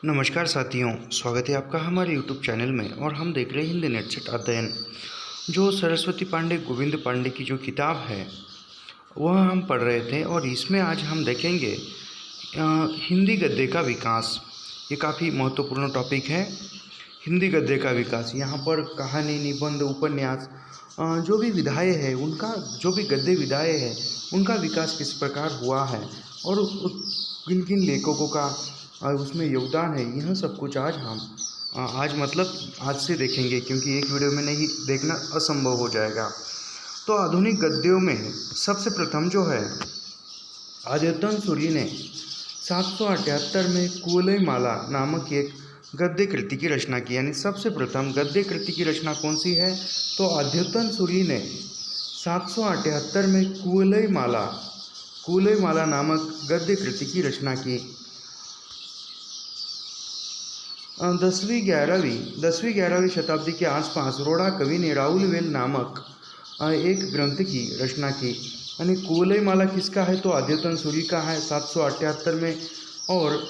नमस्कार साथियों, स्वागत है आपका हमारे YouTube चैनल में। और हम देख रहे हैं हिंदी नेट सेट अध्ययन, जो सरस्वती पांडे गोविंद पांडे की जो किताब है वह हम पढ़ रहे थे। और इसमें आज हम देखेंगे हिंदी गद्य का विकास। ये काफ़ी महत्वपूर्ण टॉपिक है, हिंदी गद्य का विकास। यहाँ पर कहानी, निबंध, उपन्यास, जो भी विधाएँ हैं उनका, जो भी गद्य विधाएँ हैं उनका विकास किस प्रकार हुआ है और किन किन लेखकों का उसमें योगदान है, यह सब कुछ आज हम आज से देखेंगे, क्योंकि एक वीडियो में नहीं देखना असंभव हो जाएगा। तो आधुनिक गद्यों में सबसे प्रथम जो है आद्यतन सूरी ने 778 में कुवलय माला नामक एक गद्य कृति की रचना की। यानी सबसे प्रथम गद्य कृति की रचना कौन सी है? तो आद्यतन सूरी ने 778 में कुवलय माला नामक गद्य कृति की रचना की। 10वीं-11वीं शताब्दी के आसपास रोड़ा कवि ने राउलवेल नामक एक ग्रंथ की रचना की। यानी कुवलय माला किसका है? तो आद्यतन सूरी का है 778 में। और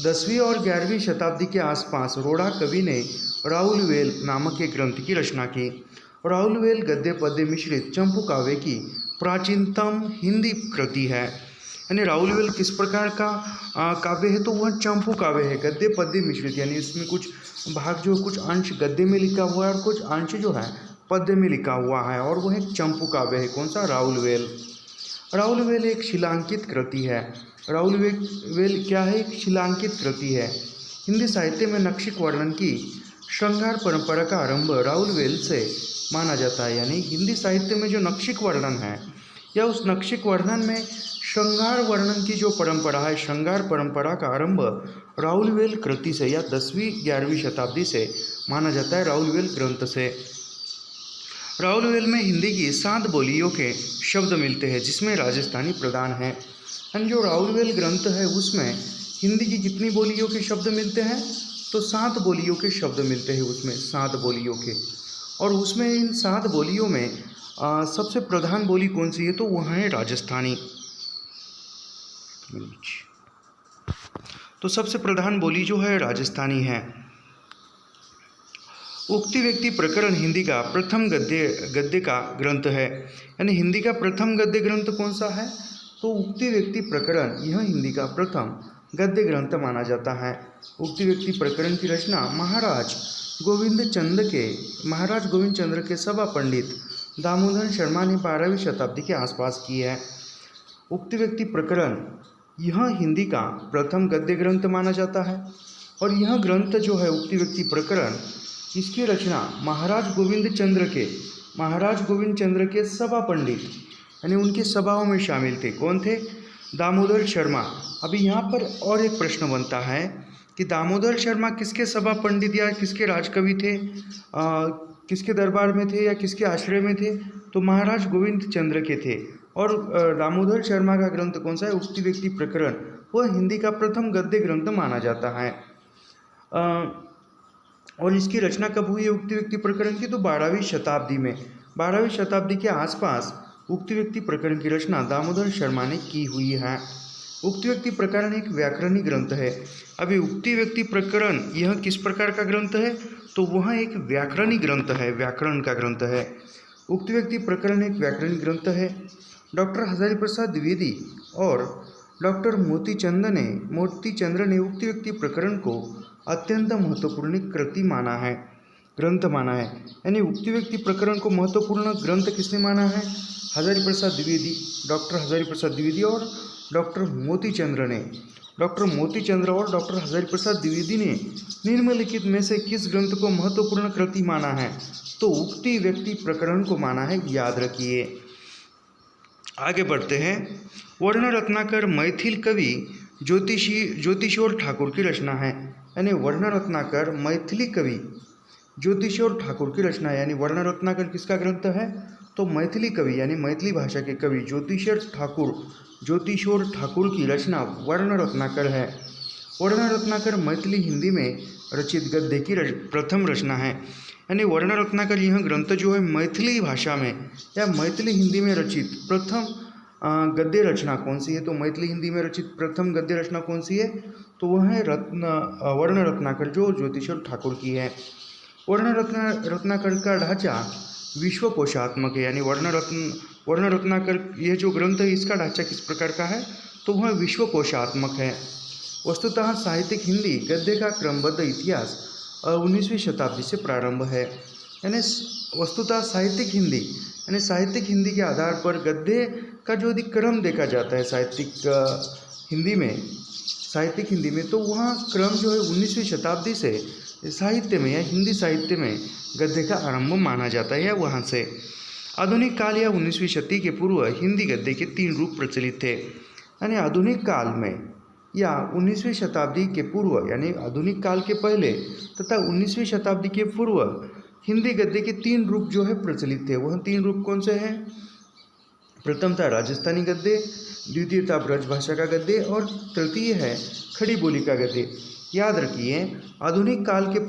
10वीं और 11वीं शताब्दी के आसपास रोड़ा कवि ने राउलवेल नामक एक ग्रंथ की रचना की। राउलवेल गद्य पद्य मिश्रित चंपू काव्य की प्राचीनतम हिंदी कृति है। यानी राउलवेल किस प्रकार का काव्य है? तो वह चंपू काव्य है, गद्य पद्य मिश्रित। यानी इसमें कुछ भाग जो कुछ अंश गद्य में लिखा हुआ है और कुछ अंश जो है पद्य में लिखा हुआ है, और वह एक चंपू काव्य है। कौन सा? राउलवेल एक शिलांकित कृति है। राउलवेल क्या है? एक शिलांकित कृति है। हिंदी साहित्य में नक्षिक वर्णन की श्रृंगार परंपरा का आरंभ राउलवेल से माना जाता है। यानी हिंदी साहित्य में जो नक्षिक वर्णन है या उस नक्षिक वर्णन में श्रृंगार वर्णन की जो परंपरा है, श्रृंगार परंपरा का आरंभ राउलवेल कृति से या 10वीं-11वीं शताब्दी से माना जाता है, राउलवेल ग्रंथ से। राउलवेल में हिंदी की 7 बोलियों के शब्द मिलते हैं, जिसमें राजस्थानी प्रधान है। एंड जो राउलवेल ग्रंथ है उसमें हिंदी की कितनी बोलियों के शब्द मिलते हैं? तो 7 बोलियों के शब्द मिलते हैं उसमें, 7 बोलियों के। और उसमें इन 7 बोलियों में सबसे प्रधान बोली कौन सी है? तो वह है राजस्थानी। तो सबसे प्रधान बोली जो है राजस्थानी है। उक्ति व्यक्ति प्रकरण हिंदी का प्रथम गद्य का ग्रंथ है। यानी हिंदी का प्रथम गद्य ग्रंथ कौन सा है? तो उक्ति व्यक्ति प्रकरण, यह हिंदी का प्रथम गद्य ग्रंथ माना जाता है। उक्ति व्यक्ति प्रकरण की रचना महाराज गोविंद चंद्र के सभा पंडित दामोदर शर्मा ने 12वीं शताब्दी के आसपास की है। उक्ति व्यक्ति प्रकरण यह हिंदी का प्रथम गद्य ग्रंथ माना जाता है। और यह ग्रंथ जो है उक्ति व्यक्ति प्रकरण, इसकी रचना महाराज गोविंद चंद्र के सभा पंडित, यानी उनकी सभाओं में शामिल थे। कौन थे? दामोदर शर्मा। अभी यहाँ पर और एक प्रश्न बनता है कि दामोदर शर्मा किसके सभा पंडित या किसके राजकवि थे, किसके दरबार में थे या किसके आश्रय में थे? तो महाराज गोविंद चंद्र के थे। और दामोदर शर्मा का ग्रंथ कौन सा है? उक्ति व्यक्ति प्रकरण, वह हिंदी का प्रथम गद्य ग्रंथ माना जाता है। और इसकी रचना कब हुई है उक्ति व्यक्ति प्रकरण की? तो 12वीं शताब्दी में। 12वीं शताब्दी के आसपास उक्ति व्यक्ति प्रकरण की रचना दामोदर शर्मा ने की हुई है। उक्ति व्यक्ति प्रकरण एक व्याकरणिक ग्रंथ है। अभी उक्ति व्यक्ति प्रकरण यह किस प्रकार का ग्रंथ है? तो वह एक व्याकरणिक ग्रंथ है, व्याकरण का ग्रंथ है। उक्ति व्यक्ति प्रकरण एक व्याकरणिक ग्रंथ है। डॉक्टर हजारी प्रसाद द्विवेदी और डॉक्टर मोती चंद्र ने उक्ति व्यक्ति प्रकरण को अत्यंत महत्वपूर्ण कृति माना है, ग्रंथ माना है। यानी उक्ति व्यक्ति प्रकरण को महत्वपूर्ण ग्रंथ किसने माना है? हजारी प्रसाद द्विवेदी, डॉक्टर हजारी प्रसाद द्विवेदी और डॉक्टर मोती चंद्र ने। डॉक्टर मोती चंद्र और डॉक्टर हजारी प्रसाद द्विवेदी ने निम्नलिखित में से किस ग्रंथ को महत्वपूर्ण कृति माना है? तो उक्ति व्यक्ति प्रकरण को माना है, याद रखिए। आगे बढ़ते हैं। वर्ण रत्नाकर मैथिल कवि ज्योतिषोर ठाकुर की रचना है। यानी वर्ण रत्नाकर मैथिली कवि ज्योतिषोर ठाकुर की रचना है। यानी वर्ण रत्नाकर किसका ग्रंथ है? तो मैथिली कवि, यानी मैथिली भाषा के कवि ज्योतिषोर ठाकुर की रचना वर्ण रत्नाकर है। वर्ण रत्नाकर मैथिली हिंदी में रचित गद्य की प्रथम रचना है। यानी वर्ण रत्नाकर यह ग्रंथ जो है मैथिली भाषा में या मैथिली हिंदी में रचित प्रथम गद्य रचना कौन सी है? तो मैथिली हिंदी में रचित प्रथम गद्य रचना कौन सी है? तो वह है वर्ण रत्नाकर, जो ज्योतिषर ठाकुर की है। वर्ण रत्नाकर का ढांचा विश्वकोशात्मक है, यानी वर्ण रत्नाकर यह जो ग्रंथ है इसका ढांचा किस प्रकार का है? तो वह विश्वकोशात्मक है। वस्तुतः साहित्यिक हिंदी गद्य का क्रमबद्ध इतिहास 19वीं शताब्दी से प्रारंभ है। यानी वस्तुतः साहित्यिक हिंदी, यानी साहित्यिक हिंदी के आधार पर गद्य का जो यदि क्रम देखा जाता है साहित्यिक हिंदी में, तो वहाँ क्रम जो है 19वीं शताब्दी से साहित्य में या हिंदी साहित्य में गद्य का आरंभ माना जाता है, या वहाँ से। आधुनिक काल या 19वीं शताब्दी के पूर्व हिंदी गद्य के 3 रूप प्रचलित थे। यानी आधुनिक काल में या 19वीं शताब्दी के पूर्व, यानी आधुनिक काल के पहले तथा 19वीं शताब्दी के पूर्व हिंदी गद्य के 3 रूप जो है प्रचलित थे। वह 3 रूप कौन से हैं? प्रथम था राजस्थानी गद्य, द्वितीय था ब्रजभाषा का गद्य और तृतीय है खड़ी बोली का गद्य। याद रखिए, आधुनिक काल के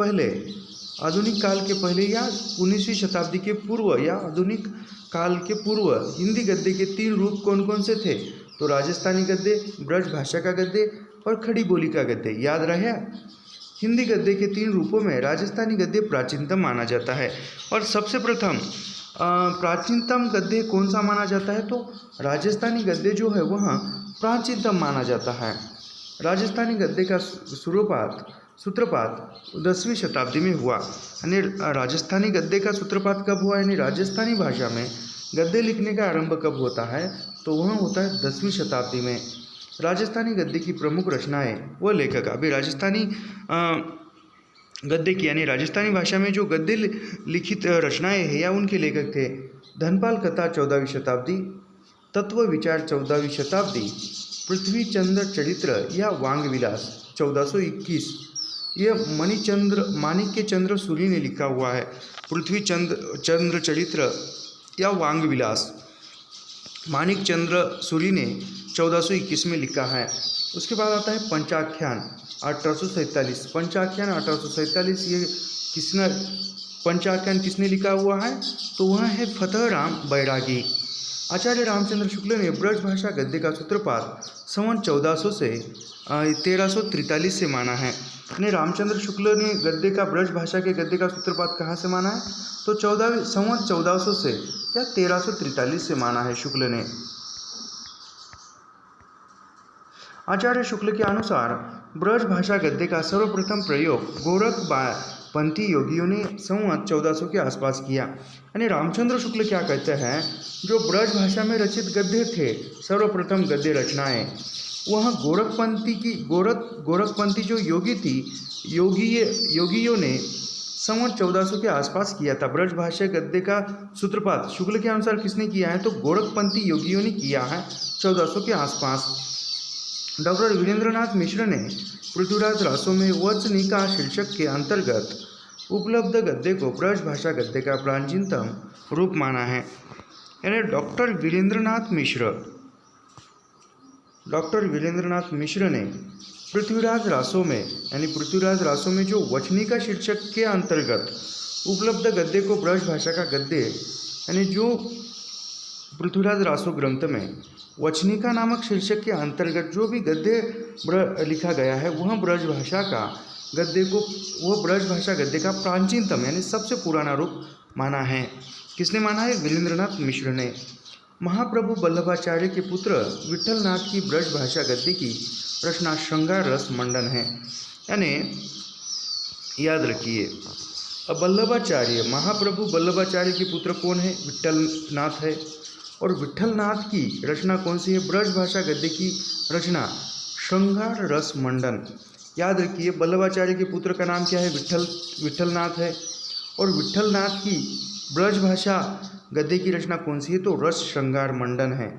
पहले या 19वीं शताब्दी के पूर्व या आधुनिक काल के पूर्व हिंदी गद्य के 3 रूप कौन कौन से थे? तो राजस्थानी गद्य, ब्रजभाषा का गद्य और खड़ी बोली का गद्य। याद रहे, हिंदी गद्य के 3 रूपों में राजस्थानी गद्य प्राचीनतम माना जाता है। और सबसे प्रथम प्राचीनतम गद्य कौन सा माना जाता है? तो राजस्थानी गद्य जो है वह प्राचीनतम माना जाता है। राजस्थानी गद्य का सूत्रपात 10वीं शताब्दी में हुआ। यानी राजस्थानी गद्य का सूत्रपात कब हुआ? यानी राजस्थानी भाषा में गद्य लिखने का आरंभ कब होता है? तो वह होता है 10वीं शताब्दी में। राजस्थानी गद्य की प्रमुख रचनाएं व लेखक, अभी राजस्थानी गद्य की यानी राजस्थानी भाषा में जो गद्य लिखित रचनाएं हैं या उनके लेखक थे: धनपाल कथा 14वीं शताब्दी, तत्व विचार 14वीं शताब्दी, पृथ्वी चंद्र चरित्र या वांग विलास 1421। यह माणिक्य चंद्र सूरी ने लिखा हुआ है। पृथ्वी चंद्र चरित्र या वांग विलास माणिक चंद्र सूरी ने 1421 में लिखा है। उसके बाद आता है पंचाख्यान 1847। पंचाख्यान 1847 ये पंचाख्यान किसने लिखा हुआ है? तो वह है फतेह राम बैरागी। आचार्य रामचंद्र शुक्ल ने ब्रजभाषा गद्य का सूत्रपात संवत 1400 से 1343 से माना है। यानी रामचंद्र शुक्ल ने गद्य का ब्रजभाषा के गद्य का सूत्रपात कहाँ से माना है? तो संवत 1400 से या 1343 से माना है शुक्ल ने। आचार्य शुक्ल के अनुसार ब्रजभाषा गद्य का सर्वप्रथम प्रयोग गोरखपंथी योगियों ने संवत 1400 के आसपास किया। यानी रामचंद्र शुक्ल क्या कहते हैं, जो ब्रजभाषा में रचित गद्य थे, सर्वप्रथम गद्य रचनाएं, वह गोरखपंथी जो योगी थी, योगियों ने संवत 1400 के आसपास किया था। ब्रजभाषा गद्य का सूत्रपात शुक्ल के अनुसार किसने किया है? तो गोरखपंथी योगियों ने किया है 1400 के आसपास। डॉक्टर वीरेंद्रनाथ मिश्र ने पृथ्वीराज रासों में वचनिका शीर्षक के अंतर्गत उपलब्ध गद्य को ब्रजभाषा गद्य का प्राचीनतम रूप माना है। यानी डॉक्टर वीरेंद्रनाथ मिश्र ने पृथ्वीराज रासों में जो वचनिका शीर्षक के अंतर्गत उपलब्ध गद्य को ब्रजभाषा का गद्य, यानी जो पृथ्वीराज रासो ग्रंथ में वचनिका नामक शीर्षक के अंतर्गत जो भी गद्य लिखा गया है वह ब्रजभाषा गद्य का प्राचीनतम यानी सबसे पुराना रूप माना है। किसने माना है? वीरेंद्रनाथ मिश्र ने। महाप्रभु वल्लभाचार्य के पुत्र विट्ठलनाथ की ब्रजभाषा गद्य की रचना श्रृंगार रस मंडन है। यानी याद रखिए, अब महाप्रभु वल्लभाचार्य के पुत्र कौन है? विट्ठलनाथ है। और विट्ठलनाथ की रचना कौन सी है? ब्रजभाषा गद्य की रचना श्रृंगार रस मंडन। याद रखिए, वल्लभाचार्य के पुत्र का नाम क्या है? विट्ठलनाथ है। और विट्ठलनाथ की ब्रजभाषा गद्य की रचना कौन सी है? तो रस श्रृंगार मंडन है।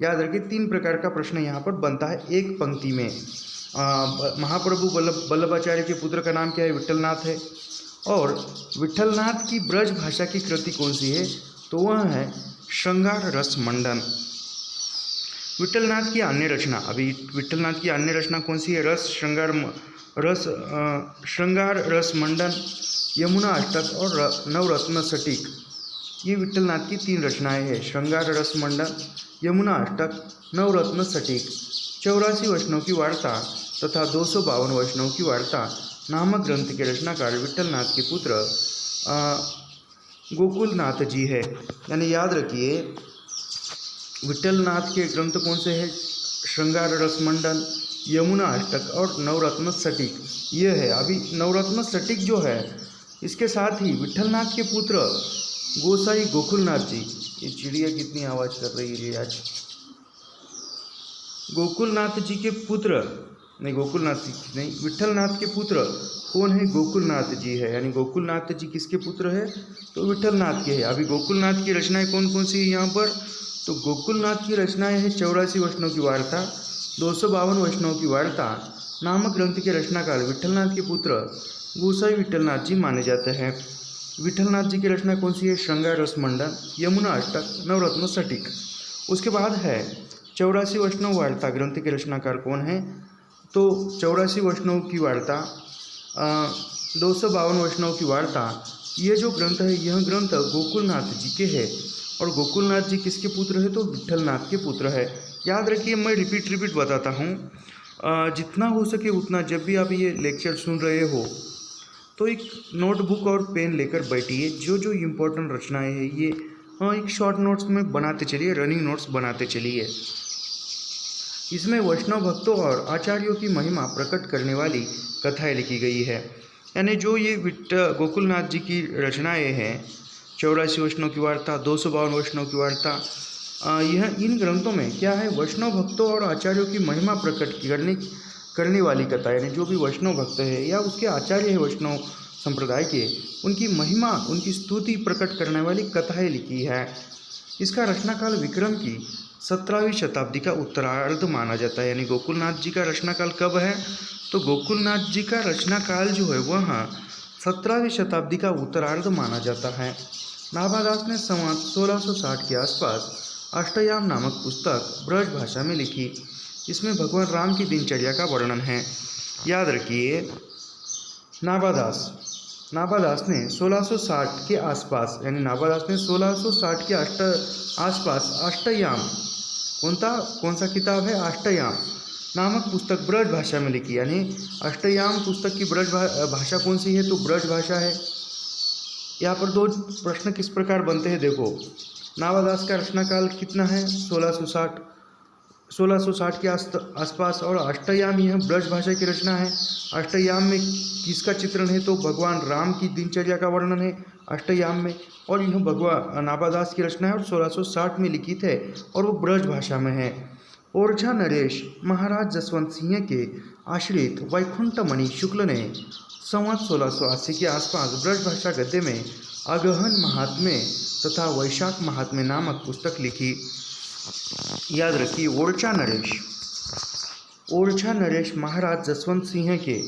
याद रखिए, 3 प्रकार का प्रश्न यहाँ पर बनता है एक पंक्ति में। महाप्रभु वल्लभाचार्य के पुत्र का नाम क्या है? विट्ठलनाथ है। और विट्ठलनाथ की ब्रजभाषा की कृति कौन सी है? तो वह है श्रृंगार रस मंडन। विट्ठलनाथ की अन्य रचना कौन सी है? श्रृंगार रस मंडन, यमुना अष्टक और नवरत्न सटीक। ये विट्ठलनाथ की 3 रचनाएं हैं। श्रृंगार रस मंडन, यमुना अष्टक, नवरत्न सटीक, 84 वैष्णव की वार्ता तथा 252 वैष्णव की वार्ता नामक ग्रंथ के रचनाकार विट्ठलनाथ के पुत्र गोकुलनाथ जी है। यानी याद रखिए, विट्ठलनाथ के ग्रंथ कौन से हैं? श्रृंगार रस मंडन, यमुना अष्टक और नवरत्न सटीक। ये है। अभी नवरत्न सटीक जो है, इसके साथ ही विट्ठलनाथ के पुत्र गोसाई गोकुलनाथ जी, ये चिड़िया कितनी आवाज़ कर रही है आज। गोकुलनाथ जी के पुत्र नहीं, गोकुलनाथ जी नहीं, विट्ठलनाथ के पुत्र कौन है? गोकुलनाथ जी है। यानी गोकुलनाथ जी किसके पुत्र है? तो विट्ठलनाथ के हैं। अभी गोकुलनाथ की रचनाएं कौन कौन सी है यहाँ पर? तो गोकुलनाथ की रचनाएं है 84 वैष्णव की वार्ता, 252 वैष्णव की वार्ता नामक ग्रंथ के रचनाकार विट्ठलनाथ के पुत्र गोसाई विट्ठलनाथ जी माने जाते हैं। विट्ठलनाथ जी की रचना कौन सी है? श्रृंगार रस मंडन, यमुना अष्टक, नवरत्न सटीक। उसके बाद है 84 वैष्णव वार्ता ग्रंथ के रचनाकार कौन है? तो 84 वैष्णव की वार्ता, 252 वैष्णव की वार्ता, ये जो ग्रंथ है, यह ग्रंथ गोकुलनाथ जी के है। और गोकुलनाथ जी किसके पुत्र है? तो विट्ठलनाथ के पुत्र है। याद रखिए, मैं रिपीट बताता हूँ। जितना हो सके उतना, जब भी आप ये लेक्चर सुन रहे हो तो एक नोटबुक और पेन लेकर बैठिए। जो जो इम्पोर्टेंट रचनाएं हैं ये एक शॉर्ट नोट्स में बनाते चलिए, रनिंग नोट्स बनाते चलिए। इसमें वैष्णव भक्तों और आचार्यों की महिमा प्रकट करने वाली कथाएं लिखी गई है। यानी जो ये गोकुलनाथ जी की रचनाएं हैं, 84 वैष्णव की वार्ता, 252 वैष्णव की वार्ता, यह इन ग्रंथों में क्या है? वैष्णव भक्तों और आचार्यों की महिमा प्रकट करने वाली कथा। यानी जो भी वैष्णव भक्त है या उसके आचार्य है वैष्णव संप्रदाय के, उनकी महिमा, उनकी स्तुति प्रकट करने वाली कथाएं लिखी है। इसका रचनाकाल विक्रम की 17वीं शताब्दी का उत्तरार्ध माना जाता है। यानी गोकुलनाथ जी का रचनाकाल कब है? तो गोकुलनाथ जी का रचनाकाल जो है वह 17वीं शताब्दी का उत्तरार्ध माना जाता है। नाभादास ने संवत 1660 के आसपास अष्टयाम नामक पुस्तक ब्रज भाषा में लिखी। इसमें भगवान राम की दिनचर्या का वर्णन है। याद रखिए, नाभादास ने 1660 के आसपास, यानी नाभादास ने 1660 के आसपास अष्टयाम, कौन सा किताब है? अष्टयाम नामक पुस्तक ब्रज भाषा में लिखी। यानी अष्टयाम पुस्तक की ब्रज भाषा कौन सी है? तो ब्रज भाषा है। यहाँ पर दो प्रश्न किस प्रकार बनते हैं, देखो। नाभादास का रचनाकाल कितना है? 1660 के आसपास। और अष्टयाम यह ब्रज भाषा की रचना है। अष्टयाम में किसका चित्रण है? तो भगवान राम की दिनचर्या का वर्णन है अष्टयाम में। और यह भगवान नाभादास की रचना है और 1660 में लिखित है और वो ब्रज भाषा में है। ओरछा नरेश महाराज जसवंत सिंह के आश्रित वैकुंठमणि शुक्ल ने संवत 1680 के आसपास ब्रज भाषा गद्य में अगहन महात्म्य तथा वैशाख महात्म्य नामक पुस्तक लिखी। याद रखिए, ओरछा नरेश महाराज जसवंत सिंह के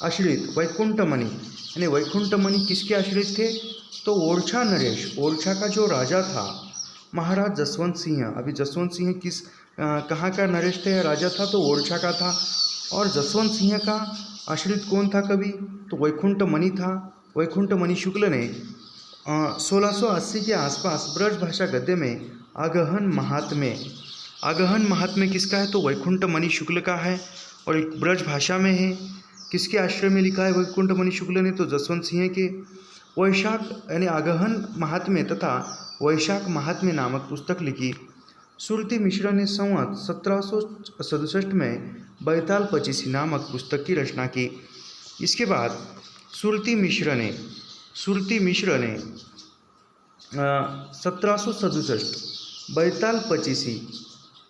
आश्रित वैकुंठमणि, यानी वैकुंठमणि किसके आश्रित थे? तो ओरछा नरेश, ओरछा का जो राजा था महाराज जसवंत सिंह। अभी जसवंत सिंह कहाँ का नरेश थे, राजा था? तो ओरछा का था। और जसवंत सिंह का आश्रित कौन था कवि? तो वैकुंठमणि था। वैकुंठमणि शुक्ल ने 1680 के आसपास ब्रज भाषा गद्य में अगहन महात्म्य किसका है? तो वैकुंठमणि शुक्ल का है और एक ब्रज भाषा में है। किसके आश्रय में लिखा है वैकुंठमणि शुक्ल ने? तो जसवंत सिंह के। वैशाख यानी अगहन महात्म्य तथा वैशाख महात्म्य नामक पुस्तक लिखी। सुरती मिश्र ने संवत 1767 में बैताल पचीसी नामक पुस्तक की रचना की। इसके बाद सुरती मिश्र ने 1767 बैताल पचीसी,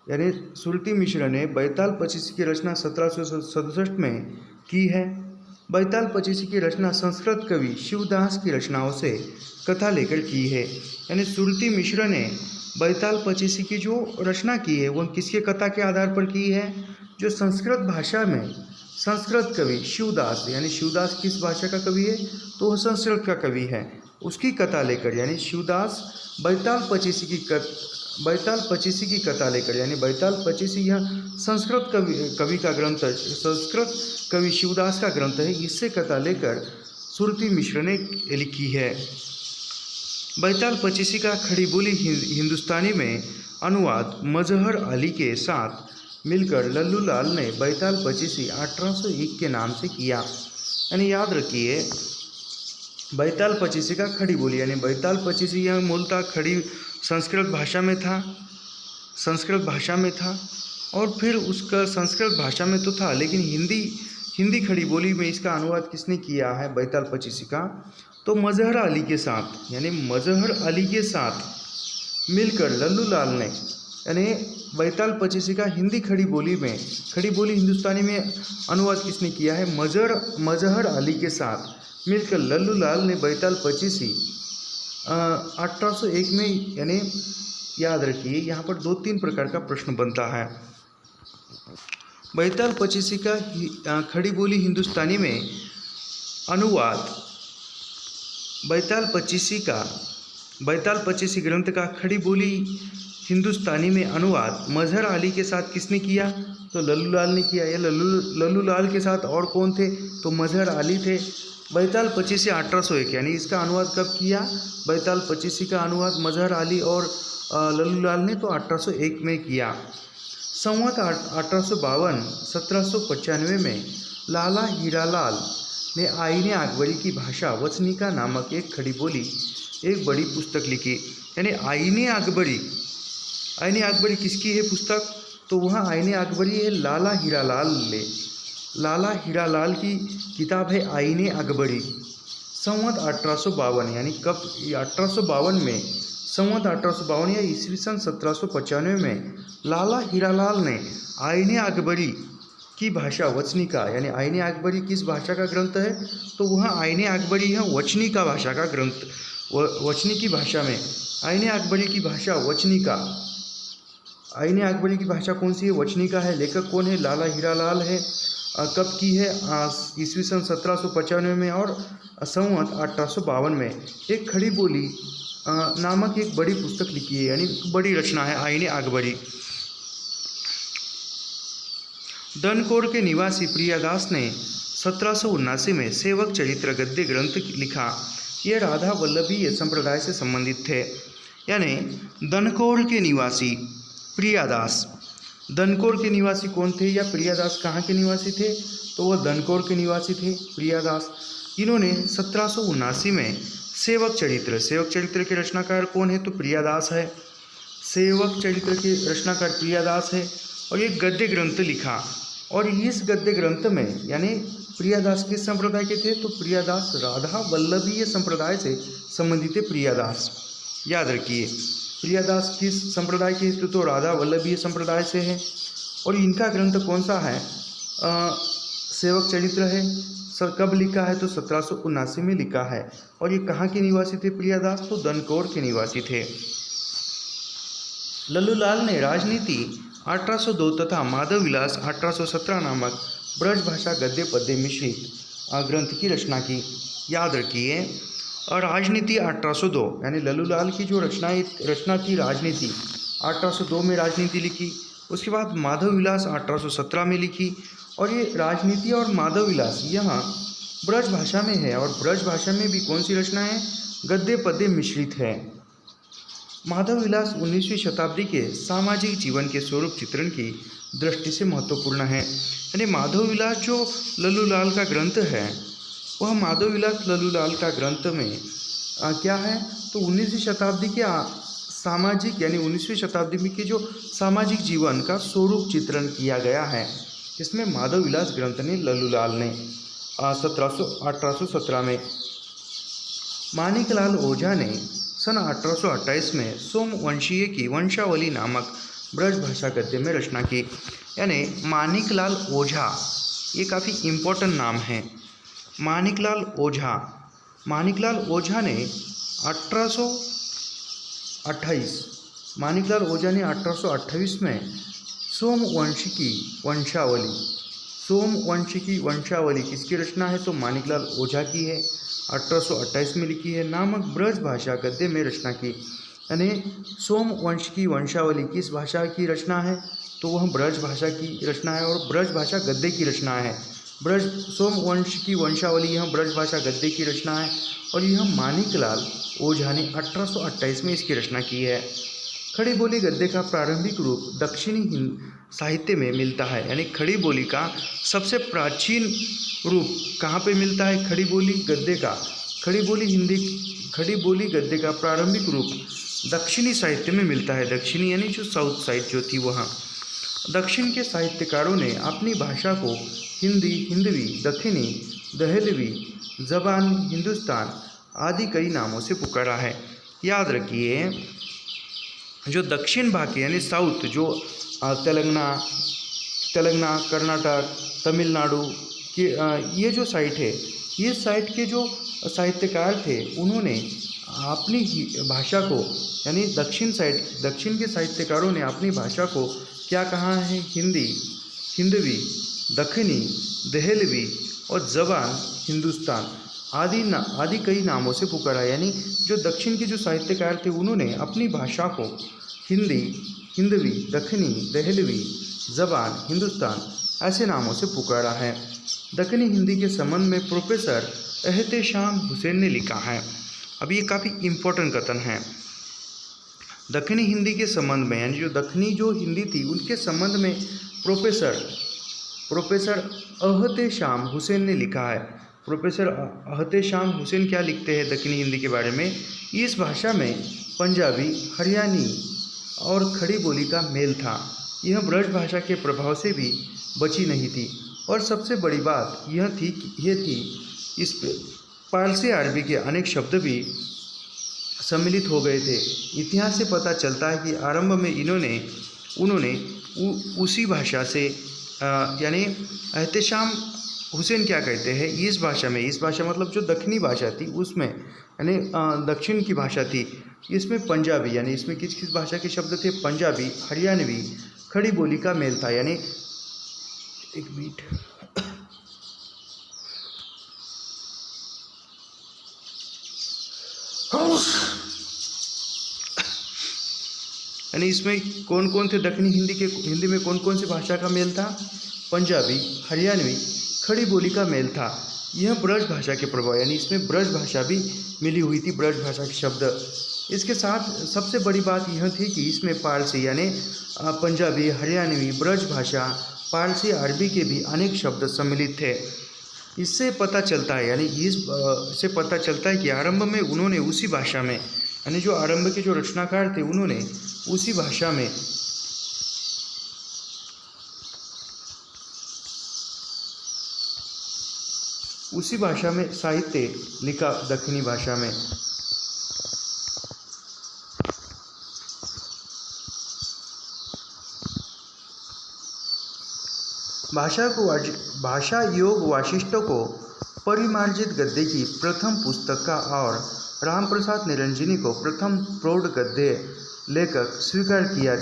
यानी सुरती मिश्र ने बैताल पचीसी की रचना 1767 में की है। बैताल पचीसी की रचना संस्कृत कवि शिवदास की रचनाओं से कथा लेकर की है। यानी सुरती मिश्र ने बैताल पचीसी की जो रचना की है वह किसके कथा के आधार पर की है? जो संस्कृत भाषा में संस्कृत कवि शिवदास, यानी शिवदास किस भाषा का कवि है? तो वह संस्कृत का कवि है, उसकी कथा लेकर, यानी शिवदास बैताल पचीसी की कथा लेकर, यानी बैताल पचीसी यह संस्कृत कवि का ग्रंथ, संस्कृत कवि शिवदास का ग्रंथ है। इससे कथा लेकर सुरती मिश्र ने लिखी है। बैताल पचीसी का खड़ी बोली हिंदुस्तानी में अनुवाद मजहर अली के साथ मिलकर लल्लू लाल ने बैताल पचीसी 1801 के नाम से किया। यानी याद रखिए, बैताल पचीसी का खड़ी बोली, यानी बैताल पचीसी यह मूलतः खड़ी संस्कृत भाषा में था और फिर उसका संस्कृत भाषा में तो था, लेकिन हिंदी खड़ी बोली में इसका अनुवाद किसने किया है बैताल पचीसी का, तो मजहर अली के साथ, यानी मजहर अली के साथ मिलकर लल्लू लाल ने, यानी बैताल पचीसी का हिंदी खड़ी बोली हिंदुस्तानी में अनुवाद किसने किया है, मजहर अली के साथ मिलकर लल्लू लाल ने बैताल पचीसी 1801 में, यानी याद रखिए यहाँ पर 2-3 प्रकार का प्रश्न बनता है। बैताल पचीसी का खड़ी बोली हिंदुस्तानी में अनुवाद, बैताल पचीसी ग्रंथ का खड़ी बोली हिंदुस्तानी में अनुवाद मजहर अली के साथ किसने किया, तो लल्लू लाल ने किया। या लल्लू लाल के साथ और कौन थे, तो मजहर अली थे। बैताल पचीसी 1801, यानी इसका अनुवाद कब किया, बैताल पचीसी का अनुवाद मजहर अली और लल्लू लाल ने तो 1801 में किया। संवत 1852 1795 में लाला हीरालाल ने आईने अकबरी की भाषा वचनिका नामक एक खड़ी बोली एक बड़ी पुस्तक लिखी। यानी आईने अकबरी किसकी है पुस्तक, तो वह आईने अकबरी है लाला हीरालाल की किताब है आईने अकबरी। संवत 1852, यानी कब, 1852 में, संवत 1852 या ईस्वी सन 1795 में लाला हीरालाल ने आईने अकबरी की भाषा वचनिका, यानी आईने अकबरी किस भाषा का ग्रंथ है, तो वह आईने अकबरी है वचनिका भाषा का ग्रंथ। वचनिकी भाषा में आईने अकबरी की भाषा वचनिका, आईने अकबरी की भाषा कौन सी है, वचनिका है। लेखक कौन है, लाला हीरालाल है। कब की है, ईस्वी सन 1795 में और संवत 1852 में। एक खड़ी बोली नामक एक बड़ी पुस्तक लिखी है, यानी बड़ी रचना है आईने अकबरी। दनकोर के निवासी प्रियादास ने 1779 में सेवक चरित्र गद्य ग्रंथ लिखा। यह राधा वल्लभीय संप्रदाय से संबंधित थे। यानी दनकोर के निवासी प्रियादास, दनकोर के निवासी कौन थे या प्रियादास कहाँ के निवासी थे, तो वह दनकोर के निवासी थे प्रियादास। इन्होंने 1779 में सेवक चरित्र के रचनाकार कौन है, तो प्रियादास है। सेवक चरित्र के रचनाकार प्रियादास है और ये गद्य ग्रंथ लिखा। और इस गद्य ग्रंथ में, यानी प्रियादास किस संप्रदाय के थे, तो प्रियादास राधा वल्लभीय संप्रदाय से संबंधित है प्रियादास। याद रखिए, प्रियादास किस संप्रदाय के, तो राधा वल्लभीय संप्रदाय से है। और इनका ग्रंथ कौन सा है, सेवक चरित्र है। सर कब लिखा है, तो 1779 में लिखा है। और ये कहाँ के निवासी थे प्रियादास, तो दनकौर के निवासी थे। लल्लू लाल ने राजनीति 1802 तथा माधव विलास 1817 नामक ब्रज भाषा गद्य पद्य मिश्रित ग्रंथ की रचना की। याद रखिए, और राजनीति 1802, यानी लल्लू लाल की जो रचना थी राजनीति, 1802 में राजनीति लिखी। उसके बाद माधव विलास 1817 में लिखी। और ये राजनीति और माधव विलास यहाँ ब्रज भाषा में है, और ब्रज भाषा में भी कौन सी रचना है, गद्य पद्य मिश्रित है। माधव विलास 19वीं शताब्दी के सामाजिक जीवन के स्वरूप चित्रण की दृष्टि से महत्वपूर्ण है। यानी माधव विलास जो लल्लू लाल का ग्रंथ है, वह माधव विलास लल्लू लाल का ग्रंथ में क्या है, तो 19वीं शताब्दी के सामाजिक, यानी 19वीं शताब्दी में के जो सामाजिक जीवन का स्वरूप चित्रण किया गया है, इसमें माधव विलास ग्रंथ ने लल्लू लाल ने 1817 में। माणिकलाल ओझा ने सन 1828 में सोमवंशीय की वंशावली नामक ब्रज भाषा गद्य में रचना की। यानी माणिकलाल ओझा, ये काफ़ी इम्पोर्टेंट नाम है, माणिकलाल ओझा। माणिकलाल ओझा ने 1828 में सोमवंशी की वंशावली किसकी रचना है, तो माणिकलाल ओझा की है, 1828 में लिखी है, नामक ब्रज भाषा गद्य में रचना की। यानी सोमवंश की वंशावली किस भाषा की रचना है, तो वह ब्रज भाषा की रचना है और ब्रज भाषा गद्य की रचना है। सोमवंश की वंशावली यह ब्रज भाषा गद्य की रचना है और यह माणिकलाल ओझा ने 1828 में इसकी रचना की है। खड़ी बोली गद्य का प्रारंभिक रूप दक्षिणी साहित्य में मिलता है, यानी खड़ी बोली का सबसे प्राचीन रूप कहाँ पे मिलता है? खड़ी बोली गद्य का खड़ी बोली गद्य का प्रारंभिक रूप दक्षिणी साहित्य में मिलता है। दक्षिणी यानी जो साउथ साइड जो थी वहाँ। दक्षिण के साहित्यकारों ने अपनी भाषा को हिंदी, हिंदवी, दक्षिणी, दहलवी, जबान, हिंदुस्तान आदि कई नामों से पुकारा है। याद रखिए, जो दक्षिण भाग के यानी साउथ, जो तेलंगाना, कर्नाटक, तमिलनाडु की ये जो साइट है, ये साइट के जो साहित्यकार थे उन्होंने अपनी भाषा को, यानी दक्षिण के साहित्यकारों ने अपनी भाषा को क्या कहा है? हिंदी, हिंदवी, दक्षिणी, दहलवी और जबान, हिंदुस्तान आदि कई नामों से पुकारा। यानी जो दक्षिण के जो साहित्यकार थे उन्होंने अपनी भाषा को हिंदी, हिंदवी, दक्षिणी, दहलवी, जबान, हिंदुस्तान ऐसे नामों से पुकारा है। दक्षिणी हिंदी के संबंध में प्रोफेसर एहतेशाम हुसैन ने लिखा है। अब ये काफ़ी इम्पोर्टेंट कथन है। दक्षिणी हिंदी के संबंध में, यानी जो दक्षिणी जो हिंदी थी उनके संबंध में प्रोफेसर एहतेशाम हुसैन ने लिखा है। प्रोफेसर एहतेशाम हुसैन क्या लिखते हैं दक्षिणी हिंदी के बारे में? इस भाषा में पंजाबी, हरियाणी और खड़ी बोली का मेल था। यह ब्रज भाषा के प्रभाव से भी बची नहीं थी, और सबसे बड़ी बात यह थी इस पारसी अरबी के अनेक शब्द भी सम्मिलित हो गए थे। इतिहास से पता चलता है कि आरंभ में उन्होंने उसी भाषा से यानी एहतेशाम हुसैन क्या कहते हैं, इस भाषा मतलब जो दक्षिणी भाषा थी उसमें, यानी दक्षिण की भाषा थी, इसमें पंजाबी, यानी इसमें किस भाषा के शब्द थे? पंजाबी, हरियाणवी, खड़ी बोली का मेल था। यानी एक मिनट, यानी इसमें कौन कौन थे? दक्षिणी हिंदी में कौन कौन सी भाषा का मेल था? पंजाबी, हरियाणवी, खड़ी बोली का मेल था। यह ब्रज भाषा के प्रभाव, यानी इसमें ब्रज भाषा भी मिली हुई थी, ब्रज भाषा के शब्द। इसके साथ सबसे बड़ी बात यह थी कि इसमें पारसी यानी पंजाबी, हरियाणवी, ब्रज भाषा, पारसी अरबी के भी अनेक शब्द सम्मिलित थे। इससे पता चलता है, यानी इससे पता चलता है कि आरंभ में उन्होंने उसी भाषा में, यानी जो आरंभ के जो रचनाकार थे उन्होंने उसी भाषा में साहित्य लिखा, दक्षिणी भाषा में। भाषा योग वाशिष्ठों को परिमार्जित गद्य की प्रथम पुस्तक का और रामप्रसाद निरंजनी को प्रथम प्रौढ़ गद्य लेखक स्वीकार किया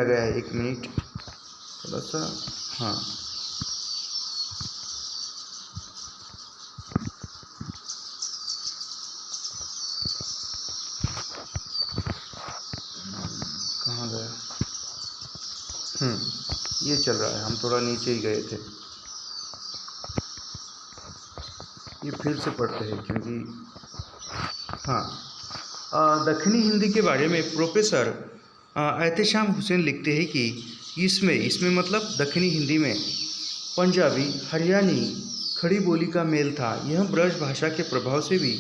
गया है। एक मिनट थोड़ा सा, हाँ, कहाँ गया? ये चल रहा है, हम थोड़ा नीचे ही गए थे, ये फिर से पढ़ते हैं क्योंकि हाँ, दक्षिणी हिंदी के बारे में प्रोफेसर एहतेशाम हुसैन लिखते हैं कि इसमें मतलब दक्षिणी हिंदी में पंजाबी, हरियाणी, खड़ी बोली का मेल था। यह ब्रज भाषा के प्रभाव से भी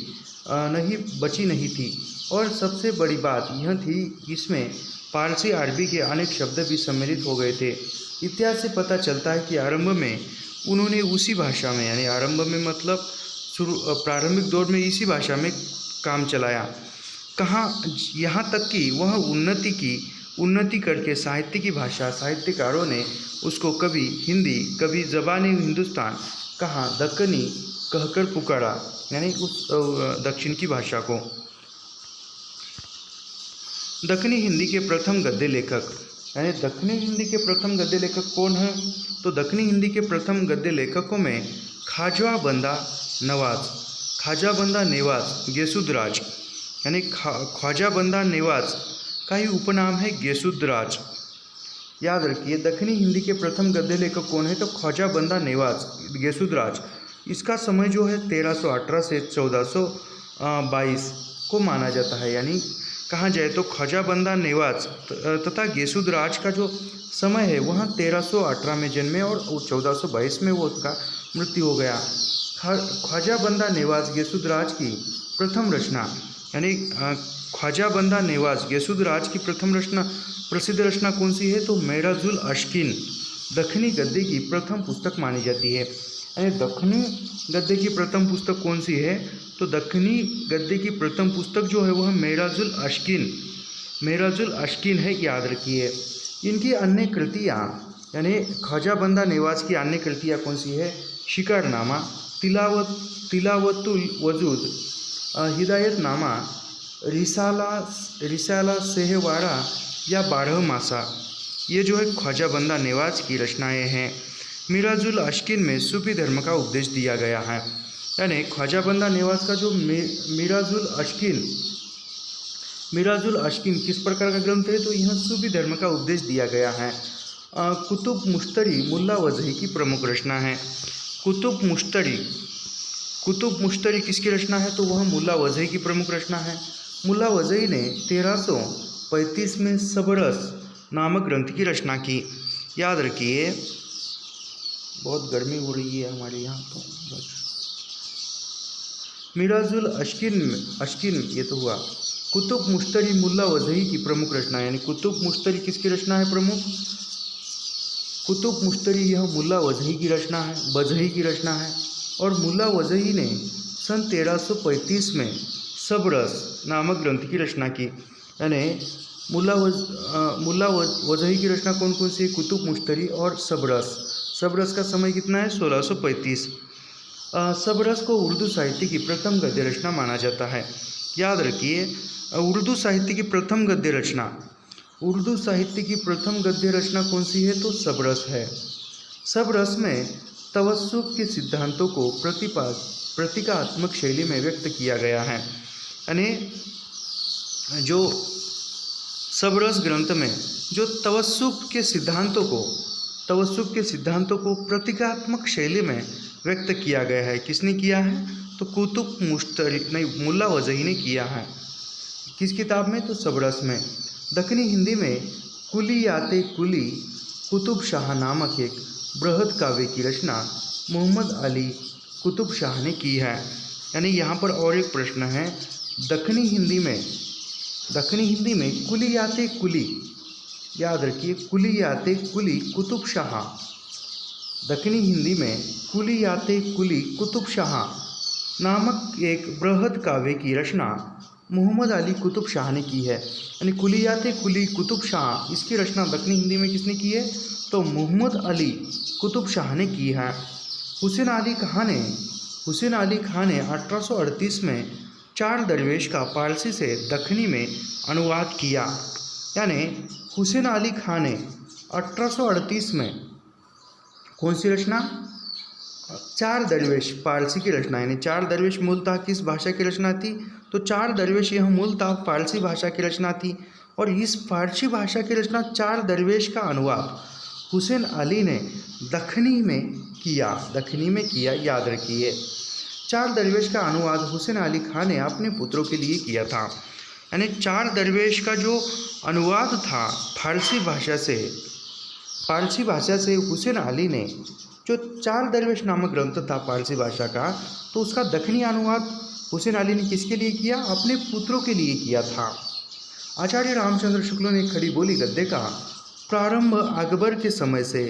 बची नहीं थी, और सबसे बड़ी बात यह थी इसमें पारसी अरबी के अनेक शब्द भी सम्मिलित हो गए थे। इतिहास से पता चलता है कि आरंभ में उन्होंने उसी भाषा में, यानी आरंभ में मतलब प्रारंभिक दौर में इसी भाषा में काम चलाया। यहाँ तक कि वह उन्नति करके साहित्यकारों ने उसको कभी हिंदी, कभी ज़बान हिंदुस्तान, कहाँ दक्कनी कहकर पुकारा, यानी उस दक्षिण की भाषा को। दक्षिणी हिंदी के प्रथम गद्य लेखक, यानी दक्षिणी हिंदी के प्रथम गद्य लेखक कौन है? तो दक्षिणी हिंदी के प्रथम गद्य लेखकों में ख्वाजा बंदा नेवाज गेसुदराज, यानी ख्वाजा बंदा नेवाज का ही उपनाम है गेसुदराज। याद रखिए, दक्षिणी हिंदी के प्रथम गद्य लेखक कौन है? तो ख्वाजा बंदा नेवाज गेसुदराज। इसका समय जो है 1318 से 1422 को माना जाता है, यानी कहा जाए तो ख्वाजाबंदा नेवाज तथा गेसुदराज का जो समय है वह 1318 में जन्मे और 1422 में वो उसका मृत्यु हो गया। ख्वाजाबंदा नेवाज गेसुदराज की प्रथम रचना यानी ख्वाजाबंदा नेवाज गेसुदराज की प्रथम रचना प्रसिद्ध रचना कौन सी है तो मेराजुल अशकिन दक्षिणी गद्य की प्रथम पुस्तक मानी जाती है। यानी दक्षिणी गद्य की प्रथम पुस्तक कौन सी है तो दक्षिणी गद्य की प्रथम पुस्तक जो है वह मेराजुल अशकिन है, याद रखिए। इनकी अन्य कृतियाँ यानी ख्वाजाबंदा नेवाज की अन्य कृतियाँ कौन सी है शिकारनामा, तिलावतुल वजूद, हिदायतनामा, रिसाला सेहवाड़ा या 12 मासा, ये जो है ख्वाजाबंदा नेवाज की रचनाएं हैं। मिराजुल अशकिन में सूफी धर्म का उपदेश दिया गया है। यानी ख्वाजाबंदा नेवाज का जो मिराजुल अशकिन किस प्रकार का ग्रंथ है तो यहाँ सूफी धर्म का उपदेश दिया गया है। कुतुब मुश्तरी मुल्ला वजही की प्रमुख रचना है। कुतुब मुश्तरी किसकी रचना है तो वह मुल्ला वजही की प्रमुख रचना है। मुल्ला वजही ने 1335 में सबरस नामक ग्रंथ की रचना की, याद रखिए। बहुत गर्मी हो रही है हमारे यहाँ तो। मिराजुल अशकिन ये तो हुआ। कुतुब मुश्तरी मुल्ला वजही की प्रमुख रचना यानी कुतुब मुश्तरी किसकी रचना है प्रमुख, कुतुब मुश्तरी यह मुल्ला वजही की रचना है, बजही की रचना है। और मुल्ला वजही ने सन 1335 में सबरस नामक ग्रंथ की रचना की। यानी मुल्ला वजही की रचना कौन कौन सी, कुतुब मुश्तरी और सबरस का समय कितना है 1635। सबरस को उर्दू साहित्य की प्रथम गद्य रचना माना जाता है, याद रखिए। उर्दू साहित्य की प्रथम गद्य रचना कौन सी है तो सबरस है। सबरस में तवस्सुफ के सिद्धांतों को प्रतीकात्मक शैली में व्यक्त किया गया है। यानी जो सबरस ग्रंथ में जो तवस्सुफ के सिद्धांतों को प्रतीकात्मक शैली में व्यक्त किया गया है, किसने किया है तो कुतुब मुश्तरी नहीं मुल्ला वजही ने किया है। किस किताब में तो सबरस में। दक्षिणी हिंदी में कुलियाते कुली कुतुब शाह नामक एक बृहद काव्य की रचना मोहम्मद अली कुतुब शाह ने की है। यानी यहाँ पर और एक प्रश्न है, दक्षिणी हिंदी में कुलियाते कुली, याद रखिए कुलियाते कुली कुतुब शाह, दक्षिणी हिंदी में कुलियाते कुली कुतुब शाह नामक एक बृहद काव्य की रचना मोहम्मद अली कुतुब शाह ने की है। यानी कुलियाते कुली कुतुब शाह इसकी रचना दक्षिणी हिंदी में किसने की है तो मोहम्मद अली कुतुब शाह ने की है। हुसैन अली खां ने 1838 में 4 दरवेश का पारसी से दक्षिणी में अनुवाद किया। यानी हुसैन अली खां ने 1838 में कौन सी रचना 4 दरवेश पारसी की रचना, यानी 4 दरवेश मूलतः किस भाषा की रचना थी तो 4 दरवेश यह मूलतः फारसी भाषा की रचना थी। और इस फारसी भाषा की रचना 4 दरवेश का अनुवाद हुसैन अली ने दक्षिणी में किया, याद रखिए। 4 दरवेश का अनुवाद हुसैन अली खां ने अपने पुत्रों के लिए किया था। यानी 4 दरवेश का जो अनुवाद था फारसी भाषा से हुसैन अली ने जो 4 दरवेश नामक ग्रंथ था फारसी भाषा का, तो उसका दक्षिणी अनुवाद हुसैन अली ने किसके लिए किया, अपने पुत्रों के लिए किया था। आचार्य रामचंद्र शुक्ल ने खड़ी बोली गद्य का प्रारंभ अकबर के समय से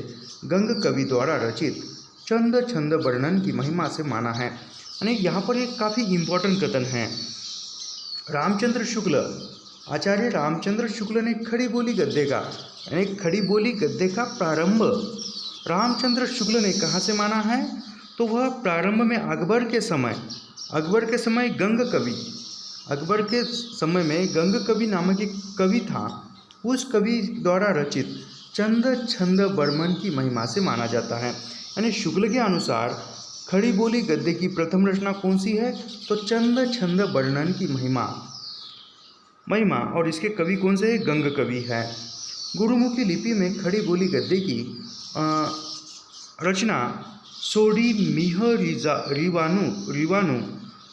गंग कवि द्वारा रचित चंद छंद वर्णन की महिमा से माना है। यानी यहाँ पर एक काफ़ी इम्पोर्टेंट कथन है। आचार्य रामचंद्र शुक्ल ने खड़ी बोली गद्य का यानी खड़ी बोली गद्य का प्रारंभ रामचंद्र शुक्ल ने कहाँ से माना है तो वह प्रारंभ में अकबर के समय गंग कवि नामक एक कवि था, उस कवि द्वारा रचित चंद छंद वर्मन की महिमा से माना जाता है। यानी शुक्ल के अनुसार खड़ी बोली गद्य की प्रथम रचना कौन सी है तो चंद छंद वर्णन की महिमा और इसके कवि कौन से है, गंग कवि है। गुरुमुखी लिपि में खड़ी बोली गद्य की रचना सोडी मिह रिवानु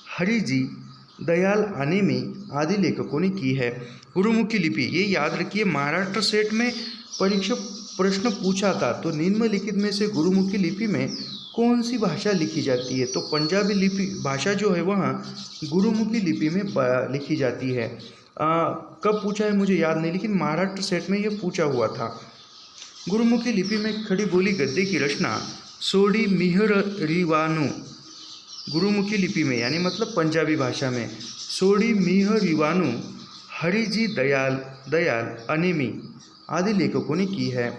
हरिजी दयाल अनेमी आदि लेखकों ने की है। गुरुमुखी लिपि, ये याद रखिए महाराष्ट्र सेट में परीक्षा प्रश्न पूछा था, तो निम्नलिखित में से गुरुमुखी लिपि में कौन सी भाषा लिखी जाती है? तो पंजाबी लिपि भाषा जो है वह गुरुमुखी लिपि में लिखी जाती है। कब पूछा है मुझे याद नहीं, लेकिन महाराष्ट्र सेट में यह पूछा हुआ था। गुरुमुखी लिपि में खड़ी बोली गद्य की रचना सोडी मिहर रिवानु, गुरुमुखी लिपि में यानी मतलब पंजाबी भाषा में सोडी मिहर रिवानु हरिजी दयाल अनेमी आदि लेखकों ने की है।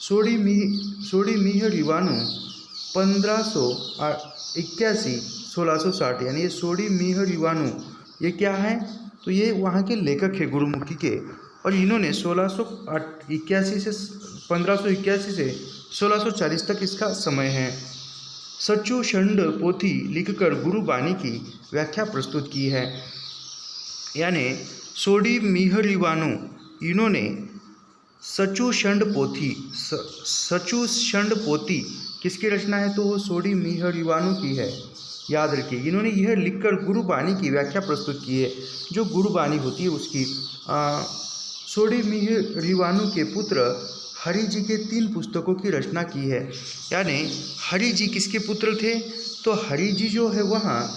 सोडी मिहर रिवानु 1581-1660, यानी ये सोडी मिहर रिवानु ये क्या है? तो ये वहाँ के लेखक है गुरुमुखी के, और इन्होंने 1581 से 1640 तक इसका समय है। सचु षंड पोथी लिखकर गुरुबानी की व्याख्या प्रस्तुत की है। यानी सोडी मिहर रिवानु इन्होंने सचु षंड पोथी किसकी रचना है? तो वो सोडी मिहर रिवानु की है। याद रखिए, इन्होंने यह लिखकर गुरुबानी की व्याख्या प्रस्तुत की है, जो गुरुबानी होती है उसकी। सोडी मिहर रिवानु के पुत्र हरि जी के 3 पुस्तकों की रचना की है। यानी हरि जी किसके पुत्र थे? तो हरि जी जो है वहाँ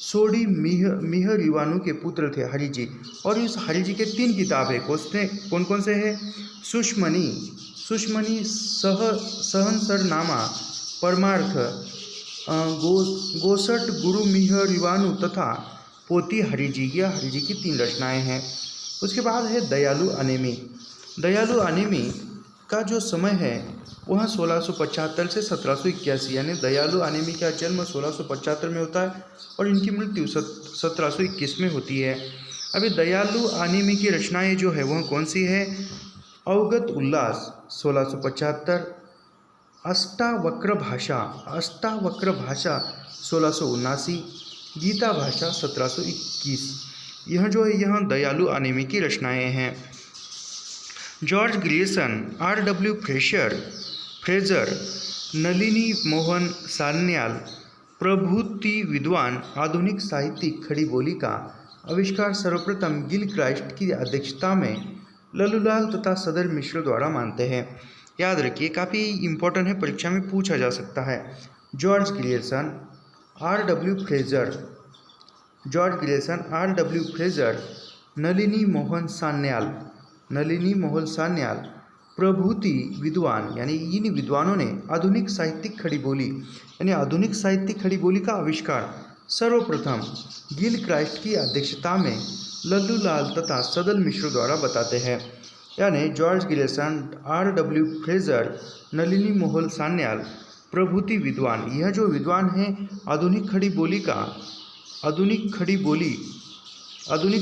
सोडी मिहर रिवानु के पुत्र थे हरि जी, और इस हरि जी के 3 किताब है। कौन कौन से हैं? सुषमनी सहनसरनामा परमार्थ, गोसट गुरु मिहर रिवानु तथा पोती हरि जी, यह हरि जी की 3 रचनाएं हैं। उसके बाद है दयालु अनेमी का जो समय है वह 1675 से 1781, यानी दयालु अनेमी का जन्म 1675 में होता है और इनकी मृत्यु 1721 में होती है। अभी दयालु अनेमी की रचनाएं जो है वह कौन सी है? अवगत उल्लास 1675, अष्टावक्र भाषा 1679, गीता भाषा 1721। यह जो है यह दयालु अनेमी की रचनाएं हैं। George Grierson, R.W. Fraser, Nalini Mohan Sanyal प्रभृति विद्वान आधुनिक साहित्यिक खड़ी बोली का आविष्कार सर्वप्रथम गिलक्राइस्ट की अध्यक्षता में लल्लूलाल तथा सदर मिश्र द्वारा मानते हैं। याद रखिए, काफ़ी इंपॉर्टेंट है, परीक्षा में पूछा जा सकता है। George Grierson, R.W. Fraser, Nalini Mohan Sanyal प्रभृति विद्वान, यानी इन विद्वानों ने आधुनिक साहित्यिक खड़ी बोली यानी आधुनिक साहित्यिक खड़ी बोली का आविष्कार सर्वप्रथम गिलक्राइस्ट की अध्यक्षता में लल्लूलाल तथा सदल मिश्र द्वारा बताते हैं। यानी George Grierson, R.W. Fraser, Nalini Mohan Sanyal प्रभृति विद्वान, यह जो विद्वान हैं आधुनिक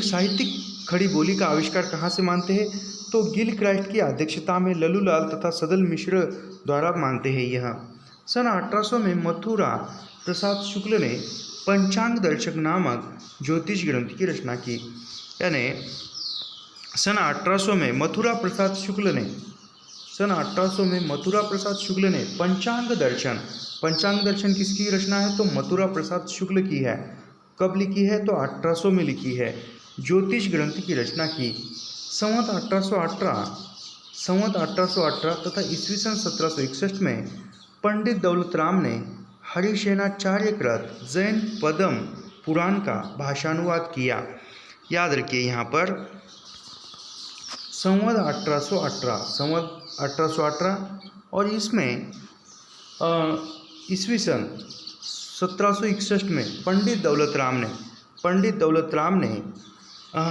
साहित्यिक खड़ी बोली का आविष्कार कहाँ से मानते हैं? तो गिलक्राइस्ट की अध्यक्षता में लल्लूलाल तथा सदल मिश्र द्वारा मानते हैं। यह सन 1800 में मथुरा प्रसाद शुक्ल ने पंचांग दर्शक नामक ज्योतिष ग्रंथ की रचना की। यानी सन 1800 में मथुरा प्रसाद शुक्ल ने पंचांग दर्शन किसकी रचना है? तो मथुरा प्रसाद शुक्ल की है। कब लिखी है? तो 1800 में लिखी है। ज्योतिष ग्रंथ की रचना की। संवत 1818 तथा ईस्वी सन 1761 में पंडित दौलतराम ने हरिसेनाचार्यकृत जैन पद्म पुराण का भाषानुवाद किया। याद रखिए, यहाँ पर संवत 1818 और इसमें ईस्वी सन 1761 में पंडित दौलतराम ने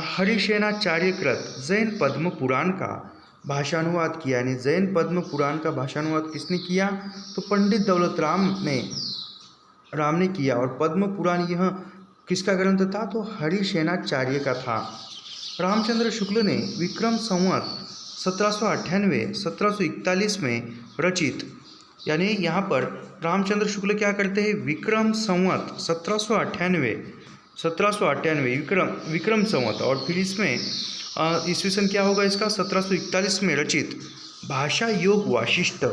हरिसेनाचार्यकृत जैन पद्म पुराण का भाषानुवाद किया। यानी जैन पद्म पुराण का भाषानुवाद किसने किया? तो पंडित दौलतराम ने किया। और पद्म पुराण यह किसका ग्रंथ था? तो हरिसेनाचार्य का था। रामचंद्र शुक्ल ने विक्रम संवत 1798-1741 में रचित, यानी यहाँ पर रामचंद्र शुक्ल क्या करते हैं? विक्रम संवत 1798 विक्रम संवत, और फिर इसमें ईस्वी सन क्या होगा इसका? 1741 में रचित भाषा योग वाशिष्ठ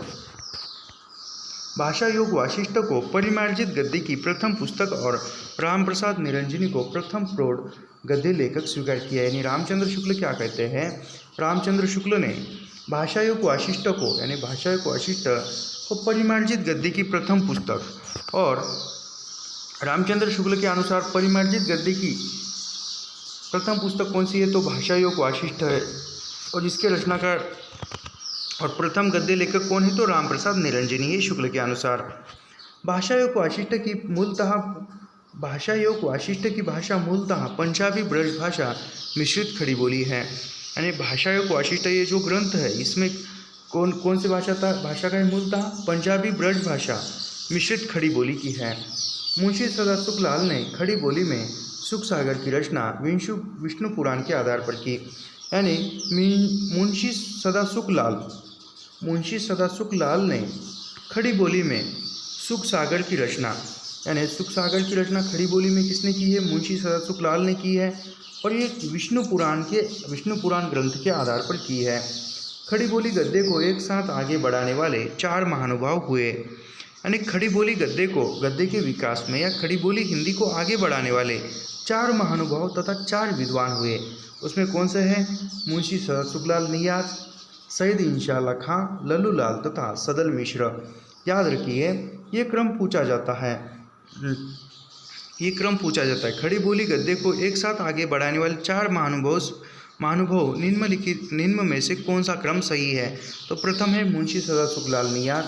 भाषा योग वाशिष्ठ को परिमार्जित गद्य की प्रथम पुस्तक और रामप्रसाद निरंजनी को प्रथम प्रौढ़ गद्य लेखक स्वीकार किया। यानी रामचंद्र शुक्ल क्या कहते हैं, रामचंद्र शुक्ल ने भाषा योग वाशिष्ठ को यानी भाषा योग वाशिष्ठ को परिमार्जित गद्य की प्रथम पुस्तक और रामचंद्र शुक्ल के अनुसार परिमार्जित गद्य की प्रथम पुस्तक कौन सी है, तो भाषा योग वाशिष्ठ है। और इसके रचनाकार और प्रथम गद्य लेखक कौन है, तो रामप्रसाद निरंजनी है शुक्ल के अनुसार। भाषा योग वाशिष्ठ की भाषा मूलतः पंजाबी ब्रज भाषा मिश्रित खड़ी बोली है। यानी भाषा योग वाशिष्ठ ये जो ग्रंथ है इसमें कौन सी भाषा का है, मूलतः पंजाबी ब्रज भाषा मिश्रित खड़ी बोली की है। मुंशी सदासुख लाल ने खड़ी बोली में सुख सागर की रचना विष्णु पुराण के आधार पर की। यानी मुंशी सदासुख लाल ने खड़ी बोली में सुख सागर की रचना यानी सुख सागर की रचना खड़ी बोली में किसने की है, मुंशी सदासुख लाल ने की है। और ये विष्णु पुराण ग्रंथ के आधार पर की है। खड़ी बोली गद्य को एक साथ आगे बढ़ाने वाले 4 महानुभाव हुए। यानी खड़ी बोली गद्य के विकास में या खड़ी बोली हिंदी को आगे बढ़ाने वाले 4 महानुभाव तथा 4 विद्वान हुए। उसमें कौन से हैं, मुंशी सदासुखलाल नियाज, सैयद इंशाअल्लाह खां, लल्लू लाल तथा सदल मिश्र। याद रखिए ये क्रम पूछा जाता है। खड़ी बोली गद्य को एक साथ आगे बढ़ाने वाले 4 महानुभाव निम्न में से कौन सा क्रम सही है, तो प्रथम है मुंशी सदासुखलाल नियाज,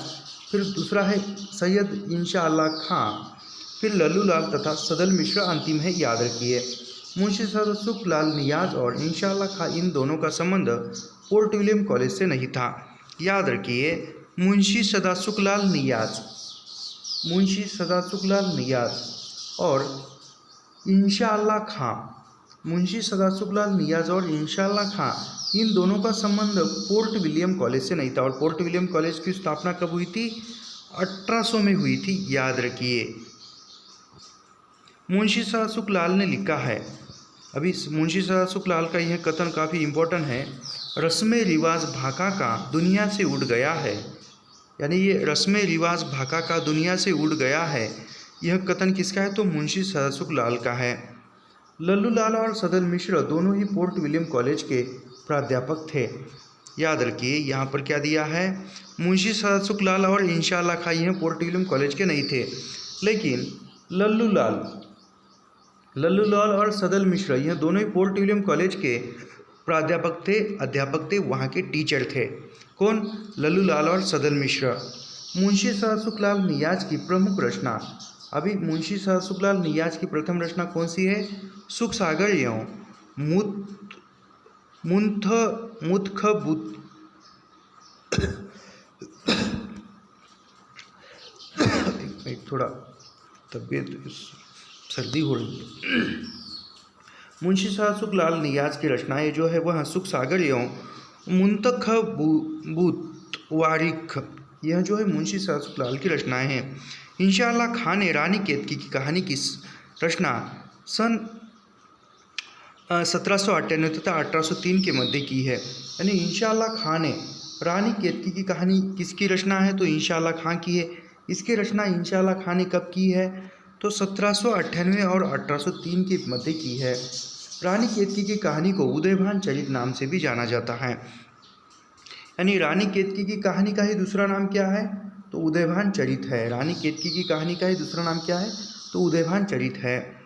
फिर दूसरा है सैयद इंशाअल्लाह खां, फिर लल्लू लाल तथा सदल मिश्र अंतिम है। याद रखिए मुंशी सदासुखलाल नियाज और इंशाअल्लाह खां इन दोनों का संबंध पोर्ट विलियम कॉलेज से नहीं था। याद रखिए मुंशी सदासुखलाल नियाज और इंशाअल्लाह खां, मुंशी सदासुखलाल नियाज और इंशाअल्लाह खां इन दोनों का संबंध पोर्ट विलियम कॉलेज से नहीं था। और पोर्ट विलियम कॉलेज की स्थापना कब हुई थी, 1800 में हुई थी। याद रखिए मुंशी सदासुखलाल ने लिखा है, अभी मुंशी सदासुखलाल का यह कथन काफ़ी इम्पोर्टेंट है, रस्में रिवाज भाका का दुनिया से उड़ गया है। यानी ये रस्में रिवाज भाका का दुनिया से उड़ गया है, यह कथन किसका है, तो मुंशी सदासुखलाल का है। लल्लू लाल और सदल मिश्र दोनों ही पोर्ट विलियम कॉलेज के प्राध्यापक थे। याद रखिए यहाँ पर क्या दिया है, मुंशी सदासुखलाल और इंशाअल्लाह खां यह पोर्ट विलियम कॉलेज के नहीं थे, लेकिन लल्लू लाल और सदल मिश्र यह दोनों ही पोर्ट विलियम कॉलेज के प्राध्यापक थे, अध्यापक थे, वहाँ के टीचर थे। कौन, लल्लू लाल और सदल मिश्र। मुंशी सदासुखलाल नियाज की प्रमुख रचना, अभी मुंशी सदासुखलाल नियाज की प्रथम रचना कौन सी है, सुख सागर एवं थोड़ा तबीयत सर्दी हो रही है। मुंशी सदासुखलाल नियाज की रचनाएं जो है वह सुख सागर एवं मुंतखबूत वारिख, यह जो है मुंशी सदासुखलाल की रचनाएं हैं। इंशाअल्लाह खां ने रानी केतकी की कहानी की रचना सन 1798 तथा 1803 के मध्य की है। यानी इंशाअल्लाह खां ने रानी केतकी की कहानी किसकी रचना है, तो इंशाअल्लाह खां की है। इसकी रचना इंशाअल्लाह खां ने कब की है, तो 1798 और 1803 के मध्य की है। रानी केतकी की कहानी को उदयभान चरित नाम से भी जाना जाता है। यानी रानी केतकी की कहानी का ही दूसरा नाम क्या है, तो उदयभान चरित है। रानी केतकी की कहानी का ही दूसरा नाम क्या है, तो उदयभान चरित है।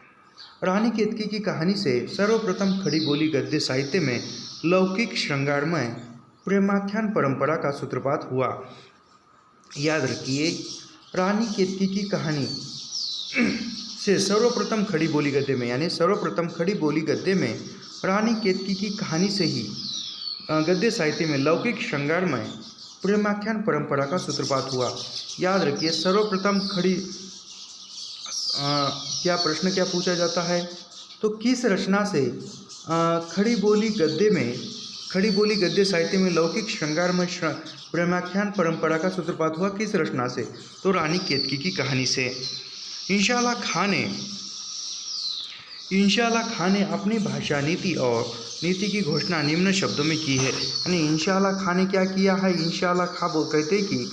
रानी केतकी की कहानी से सर्वप्रथम खड़ी बोली गद्य साहित्य में लौकिक श्रृंगारमय प्रेमाख्यान परंपरा का सूत्रपात हुआ। याद रखिए रानी केतकी की कहानी से सर्वप्रथम खड़ी बोली गद्य में, यानी सर्वप्रथम खड़ी बोली गद्य में रानी केतकी की कहानी से ही गद्य साहित्य में लौकिक श्रृंगारमय प्रेमाख्यान परंपरा का सूत्रपात हुआ। याद रखिए सर्वप्रथम क्या प्रश्न क्या पूछा जाता है, तो किस रचना से खड़ी बोली गद्य साहित्य में लौकिक श्रृंगारमय प्रेमाख्यान परंपरा का सूत्रपात हुआ, किस रचना से, तो रानी केतकी की कहानी से। इंशाअल्लाह खां ने अपनी भाषा नीति की घोषणा निम्न शब्दों में की है। यानी इंशाअल्लाह खां ने क्या किया है, इंशाअल्लाह खां कहते हैं कि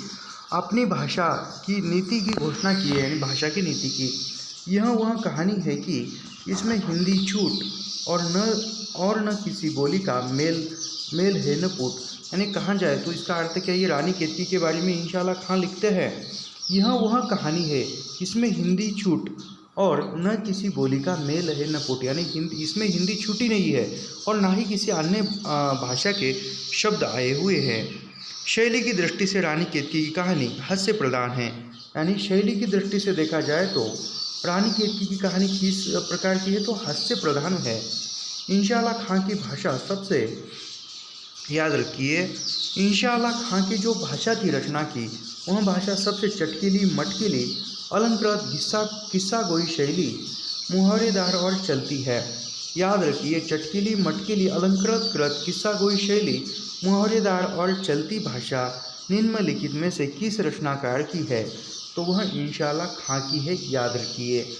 अपनी भाषा की नीति की घोषणा की है, यानी भाषा की नीति की। यह वह कहानी है कि इसमें हिंदी छूट और न किसी बोली का मेल है न पुट। यानी कहा जाए तो इसका अर्थ क्या, ये रानी केतकी के बारे में इंशाल्लाह खां लिखते हैं, यह वह कहानी है इसमें हिंदी छूट और न किसी बोली का मेल है न पुट। यानी इसमें हिंदी छूटी नहीं है और ना ही किसी अन्य भाषा के शब्द आए हुए हैं। शैली की दृष्टि से रानी केतकी की कहानी हास्य प्रधान है। यानी शैली की दृष्टि से देखा जाए तो रानी केतकी की कहानी किस प्रकार की है, तो हास्य प्रधान है। इंशाल्लाह खां की भाषा सबसे, याद रखिए, इंशाल्लाह खां की जो भाषा की रचना की वह भाषा सबसे चटकीली, मटकीली, अलंकृत, किस्सा गोई शैली, मुहावरेदार और चलती है। याद रखिए, चटकीली, मटकीली, अलंकृत, किस्सा गोई शैली, मुहावरेदार और चलती भाषा निम्नलिखित में से किस रचनाकार की है, तो वह इंशाल्लाह खां की है। याद रखिए,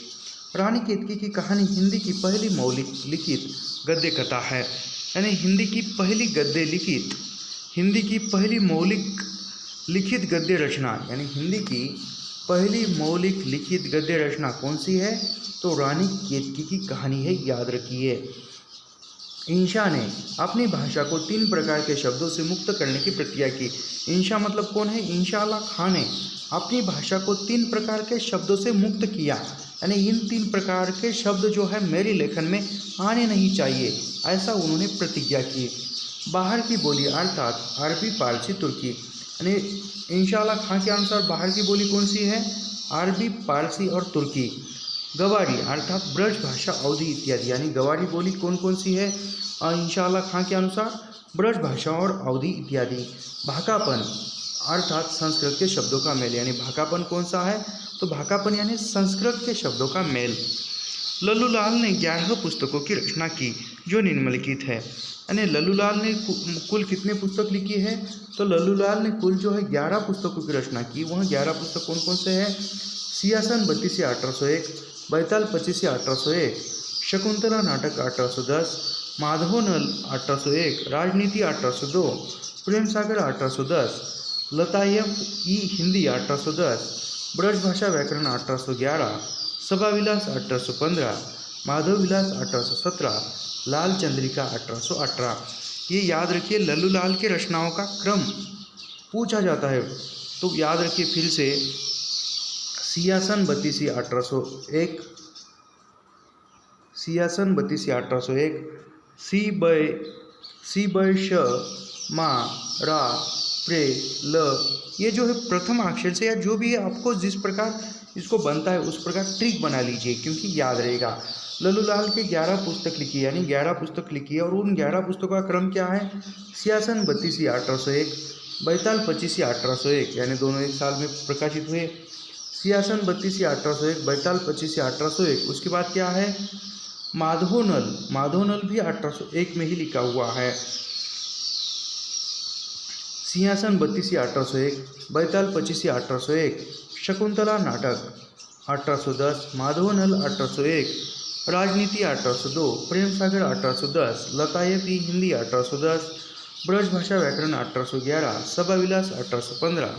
रानी केतकी की कहानी हिंदी की पहली मौलिक लिखित गद्य कथा है। यानी हिंदी की पहली मौलिक लिखित गद्य रचना, यानी हिंदी की पहली मौलिक लिखित गद्य रचना कौन सी है, तो रानी केतकी की कहानी है। याद रखिए, इंशा ने अपनी भाषा को 3 प्रकार के शब्दों से मुक्त करने की प्रतिज्ञा की। इंशा मतलब कौन है, इंशाल्लाह खां ने अपनी भाषा को 3 प्रकार के शब्दों से मुक्त किया। यानी इन 3 प्रकार के शब्द जो है मेरी लेखन में आने नहीं चाहिए, ऐसा उन्होंने प्रतिज्ञा की। बाहर की बोली अर्थात अरबी, पारसी, तुर्की। यानी इंशाल्लाह खां के अनुसार बाहर की बोली कौन सी है, अरबी, पारसी और तुर्की। गवारी अर्थात ब्रज भाषा, अवधी इत्यादि। यानी गवारी बोली कौन कौन सी है इंशाल्लाह खां के अनुसार, ब्रज भाषा और अवधी इत्यादि। भाकापन अर्थात संस्कृत के शब्दों का मेल। यानी भाकापन कौन सा है, तो भाकापन यानी संस्कृत के शब्दों का मेल। लल्लूलाल ने 11 पुस्तकों की रचना की जो निम्नलिखित है। यानी लल्लूलाल ने कुल कितने पुस्तक लिखी है, तो लल्लूलाल ने कुल जो है 11 पुस्तकों की रचना की। वह 11 पुस्तक कौन कौन से हैं, सियासन 32 से 1801, बैताल 25 से 1801, शकुंतला नाटक 1810, माधवनल 1801, राजनीति 1802, प्रेम सागर 1810, लतायफ ई हिंदी 1810, ब्रज भाषा व्याकरण 1811, सभा विलास 1815, माधव विलास 1817, लाल चंद्रिका 1818। ये याद रखिए, लल्लूलाल के रचनाओं का क्रम पूछा जाता है, तो याद रखिए फिर से, सियासन 32 से 1801, सियासन 32 से 1801, सी बै श मा रा प्रे ल, ये जो है प्रथम अक्षर से या जो भी है आपको जिस प्रकार इसको बनता है उस प्रकार ट्रिक बना लीजिए, क्योंकि याद रहेगा। लल्लूलाल के 11 पुस्तक लिखी है, यानी 11 पुस्तक लिखी है, और उन 11 पुस्तकों का क्रम क्या है, सियासन 32 से 1801, बैताल 25 से 1801, यानी दोनों एक साल में प्रकाशित हुए। सियासन 32 से 1801, बैताल 25 से 1801। उसके बाद क्या है, माधवनल भी 1801 में ही लिखा हुआ है। सिंहासन 32 से 1801, बैताल 25 से 1801, शकुंतला नाटक 1810, माधवनल 1801, राजनीति 1802, प्रेम सागर 1810, लतायती हिंदी 1810, ब्रज भाषा व्याकरण 1811, सभा विलास 1815,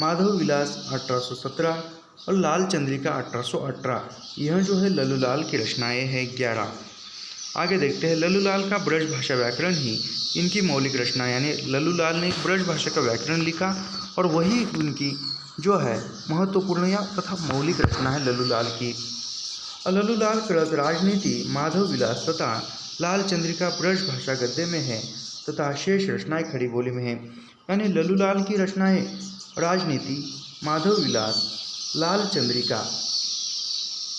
माधव विलास 1817 और लाल चंद्रिका 1818। यह जो है लल्लूलाल की रचनाएं हैं 11। आगे देखते हैं, लल्लूलाल का ब्रज भाषा व्याकरण ही इनकी मौलिक रचना, यानी लल्लूलाल ने एक ब्रज भाषा का व्याकरण लिखा और वही उनकी जो है महत्वपूर्ण या तथा मौलिक रचना है लल्लूलाल की। लल्लूलाल कृत राजनीति, माधव विलास तथा लाल चंद्रिका ब्रज भाषा गद्य में है तथा शेष रचनाएं खड़ी बोली में हैं। यानी लल्लूलाल की रचनाएं राजनीति, माधव विलास, लाल चंद्रिका,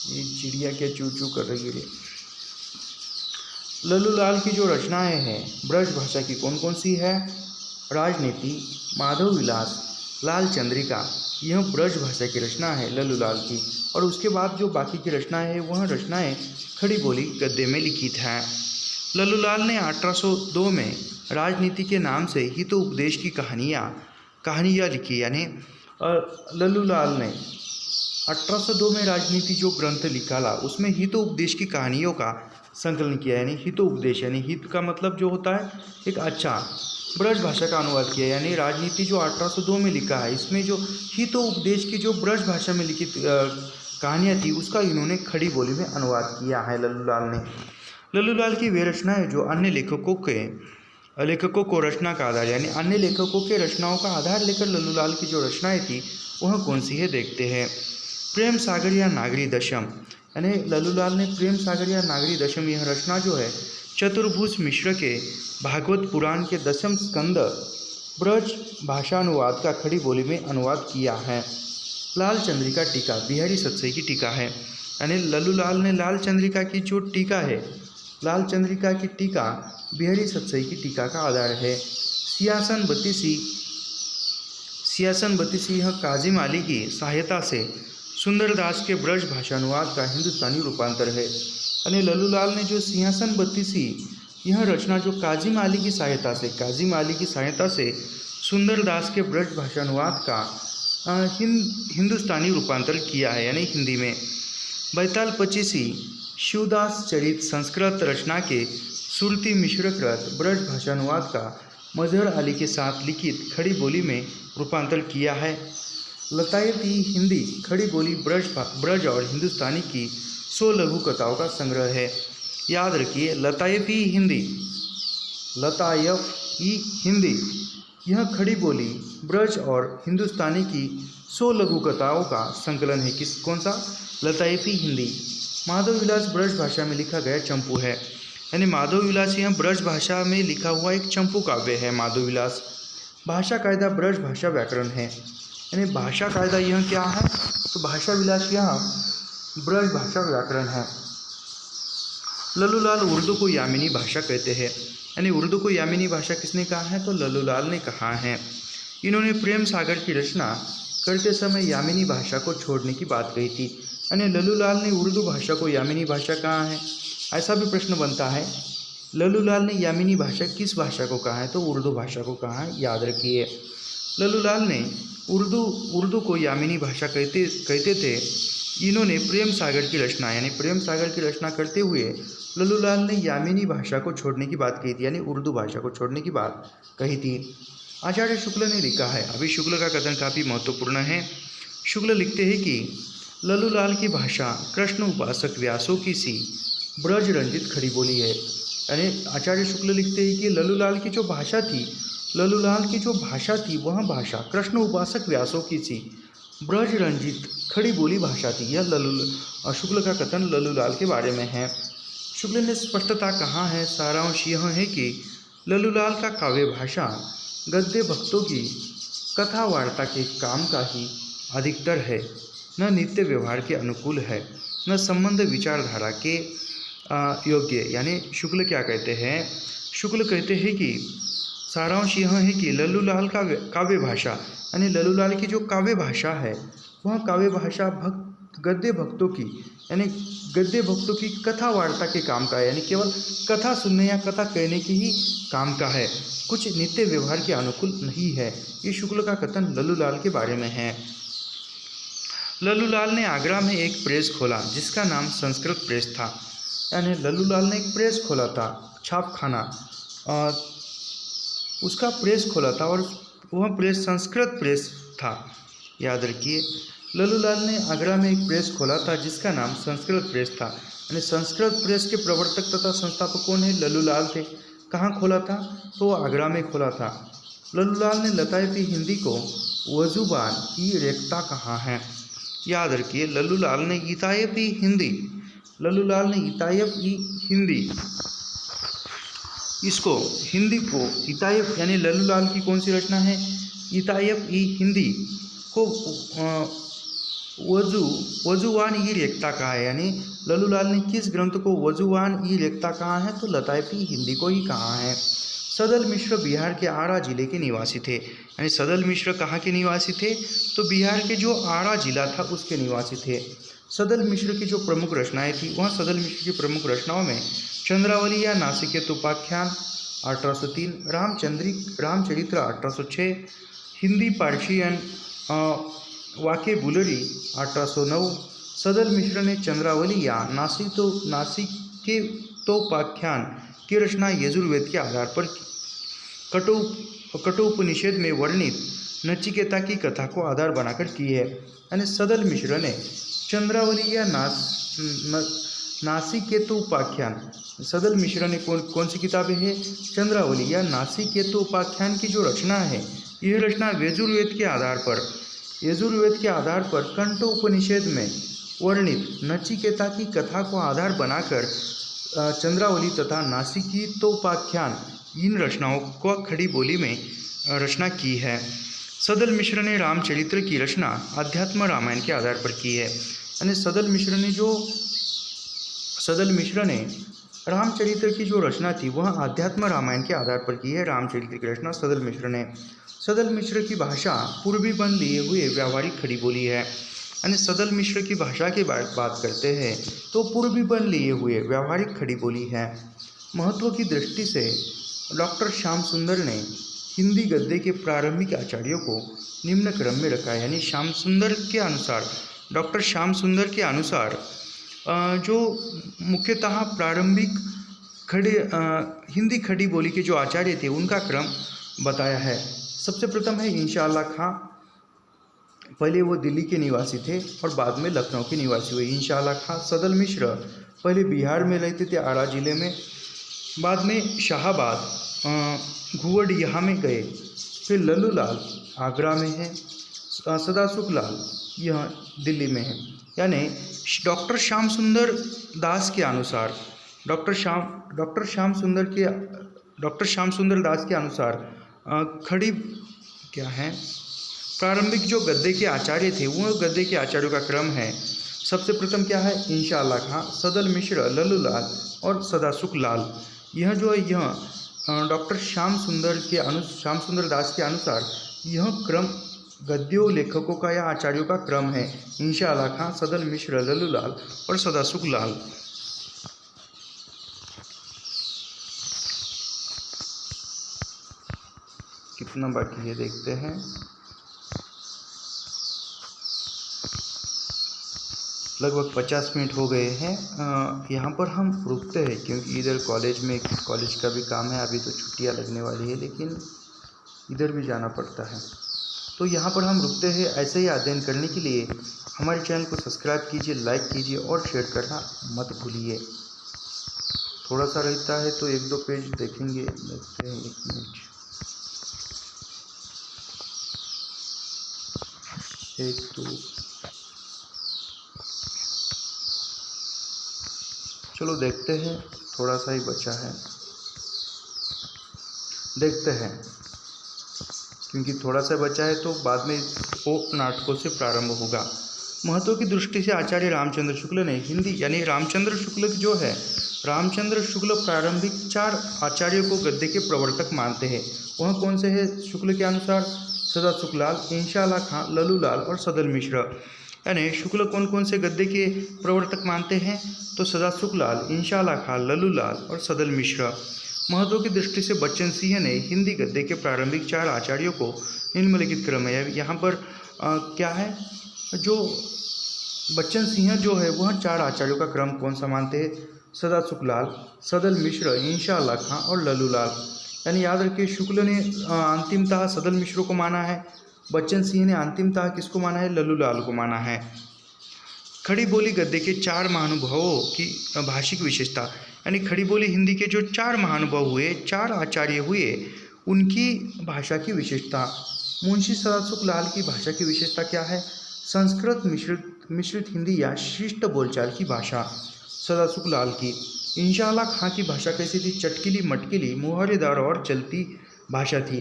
ये चिड़िया क्या चू चू कर रही है। लल्लूलाल की जो रचनाएं हैं ब्रज भाषा की कौन कौन सी है, राजनीति, माधव विलास, लाल चंद्रिका, यह ब्रज भाषा की रचना है लल्लूलाल की। और उसके बाद जो बाकी की रचनाएं हैं वह रचनाएं खड़ी बोली गद्य में लिखित हैं। लल्लूलाल ने 1802 में राजनीति के नाम से हितोपदेश की कहानियाँ लिखी। यानी लल्लूलाल ने 1802 में राजनीति जो ग्रंथ निकाला उसमें हितोपदेश की कहानियों का संकलन किया। यानी हितोपदेश, यानी हित का मतलब जो होता है एक अच्छा, ब्रज भाषा का अनुवाद किया, यानी राजनीति जो 1802 में लिखा है, इसमें जो हित उपदेश की जो ब्रज भाषा में लिखित कहानियाँ थी उसका इन्होंने खड़ी बोली में अनुवाद किया है लल्लूलाल ने। लल्लूलाल की वे रचनाएं जो अन्य लेखकों को रचना का आधार, यानी अन्य लेखकों के रचनाओं का आधार लेकर लल्लूलाल की जो रचनाएं थी वह कौन सी है देखते हैं। प्रेम सागर या नागरी दशम, यानी लल्लूलाल ने प्रेम सागर या नागरी दशम यह रचना जो है चतुर्भुज मिश्र के भागवत पुराण के 10वें स्कंद ब्रज भाषानुवाद का खड़ी बोली में अनुवाद किया है। लाल चंद्रिका टीका बिहारी सतसई की टीका है, यानी लल्लूलाल ने लाल चंद्रिका की जो टीका है, लाल चंद्रिका की टीका बिहारी सतसई की टीका का आधार है। सियासन बत्तीसी यह काजिम अली की सहायता से सुंदरदास के ब्रज भाषानुवाद का हिंदुस्तानी रूपांतर है, यानी लल्लूलाल ने जो सिंहासन बत्तीसी यह रचना जो काजिम अली की सहायता से सुंदरदास के ब्रज भाषानुवाद का हिंदुस्तानी रूपांतर किया है, यानी हिंदी में। बैताल पचीसी शिवदास चरित संस्कृत रचना के सुरती मिश्रकृत ब्रज भाषानुवाद का मजहर अली के साथ लिखित खड़ी बोली में रूपांतर किया है। लतायती हिंदी खड़ी बोली ब्रज और हिंदुस्तानी की 100 लघु कथाओं का संग्रह है। याद रखिए, लतायती हिंदी यह खड़ी बोली ब्रज और हिंदुस्तानी की 100 लघु कथाओं का संकलन है। कौन सा? लतायती हिंदी। माधव विलास ब्रज भाषा में लिखा गया चंपू है, यानी माधव विलास यह ब्रज भाषा में लिखा हुआ एक चंपू काव्य है माधव विलास। भाषा कायदा ब्रज भाषा व्याकरण है, यानी भाषा कायदा यह क्या है? तो भाषा विलास यह ब्रज भाषा व्याकरण है। लल्लूलाल उर्दू को यामिनी भाषा कहते हैं, यानी उर्दू को यामिनी भाषा किसने कहा है? तो लल्लूलाल ने कहा है। इन्होंने प्रेम सागर की रचना करते समय यामिनी भाषा को छोड़ने की बात कही थी, यानी लल्लूलाल ने उर्दू भाषा को यामिनी भाषा कहा है। ऐसा भी प्रश्न बनता है, लल्लूलाल ने यामिनी भाषा किस भाषा को कहा है? तो उर्दू भाषा को कहा है। याद रखिए, लल्लूलाल ने उर्दू को यामिनी भाषा कहते थे। इन्होंने प्रेम सागर की रचना, यानी प्रेम सागर की रचना करते हुए लल्लूलाल ने यामिनी भाषा को छोड़ने की बात कही थी, यानी उर्दू भाषा को छोड़ने की बात कही थी। आचार्य शुक्ल ने लिखा है, अभी शुक्ल का कथन काफ़ी महत्वपूर्ण है। शुक्ल लिखते हैं कि लल्लूलाल की भाषा कृष्ण उपासक व्यासों की सी ब्रज रंजित खड़ी बोली है, यानी आचार्य शुक्ल लिखते हैं कि लल्लूलाल की जो भाषा थी वह भाषा कृष्ण उपासक व्यासों की सी ब्रज रंजित खड़ी बोली भाषा थी। यह शुक्ल का कथन लल्लूलाल के बारे में है। शुक्ल ने स्पष्टता कहा है, सारांश यह है कि लल्लूलाल का काव्य भाषा गद्य भक्तों की कथा वार्ता के काम का ही अधिकतर है, न नित्य व्यवहार के अनुकूल है, न संबंध विचारधारा के योग्य। यानी शुक्ल क्या कहते हैं? शुक्ल कहते हैं कि सारांश यह है कि लल्लूलाल का काव्य भाषा, यानी लल्लूलाल की जो काव्य भाषा है वह काव्य भाषा गद्य भक्तों की कथा वार्ता के काम का है, यानी केवल कथा सुनने या कथा कहने की ही काम का है, कुछ नित्य व्यवहार के अनुकूल नहीं है। ये शुक्ल का कथन लल्लूलाल के बारे में है। लल्लूलाल ने आगरा में एक प्रेस खोला जिसका नाम संस्कृत प्रेस था, यानी लल्लूलाल ने एक प्रेस खोला था, छापखाना, उसका प्रेस खोला था और वह प्रेस संस्कृत प्रेस था। याद रखिए, लल्लूलाल ने आगरा में एक प्रेस खोला था जिसका नाम संस्कृत प्रेस था, यानी संस्कृत प्रेस के प्रवर्तक तथा संस्थापक कौन है? लल्लूलाल थे। कहाँ खोला था? तो वो आगरा में खोला था। लल्लूलाल ने लतायती हिंदी को वजुबान ई रेखता कहा है। याद रखिए, लल्लूलाल ने इतायती हिंदी इसको हिंदी को इतायब, यानी लल्लूलाल की कौन सी रचना है? इतायब ई हिंदी को वजुवान ई रेखता कहा है, यानी लल्लूलाल ने किस ग्रंथ को वजुवान ई रेखता कहा है? तो लतायती हिंदी को ही कहा है। सदल मिश्र बिहार के आरा जिले के निवासी थे, यानी सदल मिश्र कहाँ के निवासी थे? तो बिहार के जो आरा जिला था उसके निवासी थे। सदल मिश्र की जो प्रमुख रचनाएं थी, वह सदल मिश्र की प्रमुख रचनाओं में चंद्रावली या नासिकेत उपाख्यान 1803, रामचरित्र 1806, हिंदी पार्शियन वाके बुलरी 1809। सदल मिश्र ने चंद्रावली या नासिकेतोपाख्यान की रचना यजुर्वेद के आधार पर की। कठोपनिषद में वर्णित नचिकेता की कथा को आधार बनाकर की है। यानी सदल मिश्र ने चंद्रावली या नासिकेतु उपाख्यान, सदल मिश्र ने कौन सी किताबें हैं? चंद्रावली या नासिकेतु उपाख्यान की जो रचना है, यह रचना यजुर्वेद के आधार पर कंठ उपनिषद में वर्णित नचिकेता की कथा को आधार बनाकर चंद्रावली तथा नासिकेतोपाख्यान इन रचनाओं को खड़ी बोली में रचना की है। सदल मिश्र ने रामचरित्र की रचना अध्यात्म रामायण के आधार पर की है। यानी सदल मिश्र ने रामचरित्र की जो रचना थी वह अध्यात्म रामायण के आधार पर की है। रामचरित्र की रचना सदल मिश्र की भाषा पूर्वी बन लिए हुए व्यावहारिक खड़ी बोली है। यानी सदल मिश्र की भाषा की बात करते हैं तो पूर्वी बन लिए हुए व्यावहारिक खड़ी बोली है। महत्व की दृष्टि से डॉक्टर श्याम सुंदर ने हिंदी गद्य के प्रारंभिक आचार्यों को निम्न क्रम में रखा है। यानी डॉक्टर श्याम सुंदर के अनुसार जो मुख्यतः प्रारंभिक हिंदी खड़ी बोली के जो आचार्य थे उनका क्रम बताया है। सबसे प्रथम है इंशाअल्लाह खां। पहले वो दिल्ली के निवासी थे और बाद में लखनऊ के निवासी हुए। इंशाअल्लाह खां सदल मिश्र पहले बिहार में रहते थे, आरा जिले में, बाद में शाहाबाद घुवडिया में गए। फिर लल्लू लाल आगरा में है, सदासुख लाल यह दिल्ली में है। यानी डॉक्टर श्याम सुंदर दास के अनुसार डॉक्टर श्याम सुंदर दास के अनुसार खड़ी क्या है, प्रारंभिक जो गद्य के आचार्य थे वह गद्य के आचार्यों का क्रम है। सबसे प्रथम क्या है, इंशाअल्लाह खां, सदल मिश्र, लल्लू लाल और सदासुख लाल। यह जो है यह डॉक्टर श्याम सुंदर दास के अनुसार यह क्रम गद्यों लेखकों का या आचार्यों का क्रम है। इंशाअल्लाह खां, सदल मिश्र, लल्लू लाल और सदासुख लाल। कितना बाकी है देखते हैं। लगभग 50 मिनट हो गए हैं। यहाँ पर हम रुकते हैं क्योंकि इधर कॉलेज का भी काम है। अभी तो छुट्टियाँ लगने वाली है लेकिन इधर भी जाना पड़ता है, तो यहाँ पर हम रुकते हैं। ऐसे ही अध्ययन करने के लिए हमारे चैनल को सब्सक्राइब कीजिए, लाइक कीजिए और शेयर करना मत भूलिए। थोड़ा सा रहता है तो 1-2 पेज देखेंगे। देखते हैं, 1 मिनट। 1 2 चलो देखते हैं, थोड़ा सा ही बचा है, देखते हैं क्योंकि थोड़ा सा बचा है तो बाद में वो नाटकों से प्रारंभ होगा। महत्व की दृष्टि से आचार्य रामचंद्र शुक्ल ने हिंदी, यानी रामचंद्र शुक्ल प्रारंभिक 4 आचार्यों को गद्य के प्रवर्तक मानते हैं। वह कौन से हैं? शुक्ल के अनुसार सदासुख लाल, इंशाअल्लाह खां, लल्लू लाल और सदल मिश्र। यानी शुक्ल कौन से गद्य के प्रवर्तक मानते हैं? तो सदासुख लाल, इंशाअल्लाह खां, लल्लू लाल और सदल मिश्र। महत्व की दृष्टि से बच्चन सिंह ने हिंदी गद्य के प्रारंभिक 4 आचार्यों को निम्नलिखित क्रम है। यहाँ पर क्या है, जो बच्चन सिंह जो है वह 4 आचार्यों का क्रम कौन सा मानते हैं? सदासुख लाल, सदल मिश्र, इंशाअल्लाह खां और लल्लू लाल। यानी याद रखिए, शुक्ल ने अंतिमतः सदल मिश्र को माना है, बच्चन सिंह ने अंतिमतः किसको माना है? लल्लू लाल को माना है। खड़ी बोली गद्य के 4 महानुभावों की भाषिक विशेषता, यानी खड़ी बोली हिंदी के जो 4 महानुभाव हुए, 4 आचार्य हुए, उनकी भाषा की विशेषता। मुंशी सदासुख लाल की भाषा की विशेषता क्या है? संस्कृत मिश्रित हिंदी या शिष्ट बोलचाल की भाषा सदासुख लाल की। इंशाअल्लाह खां की भाषा कैसी थी? चटकीली, मटकीली, मुहावरेदार और चलती भाषा थी।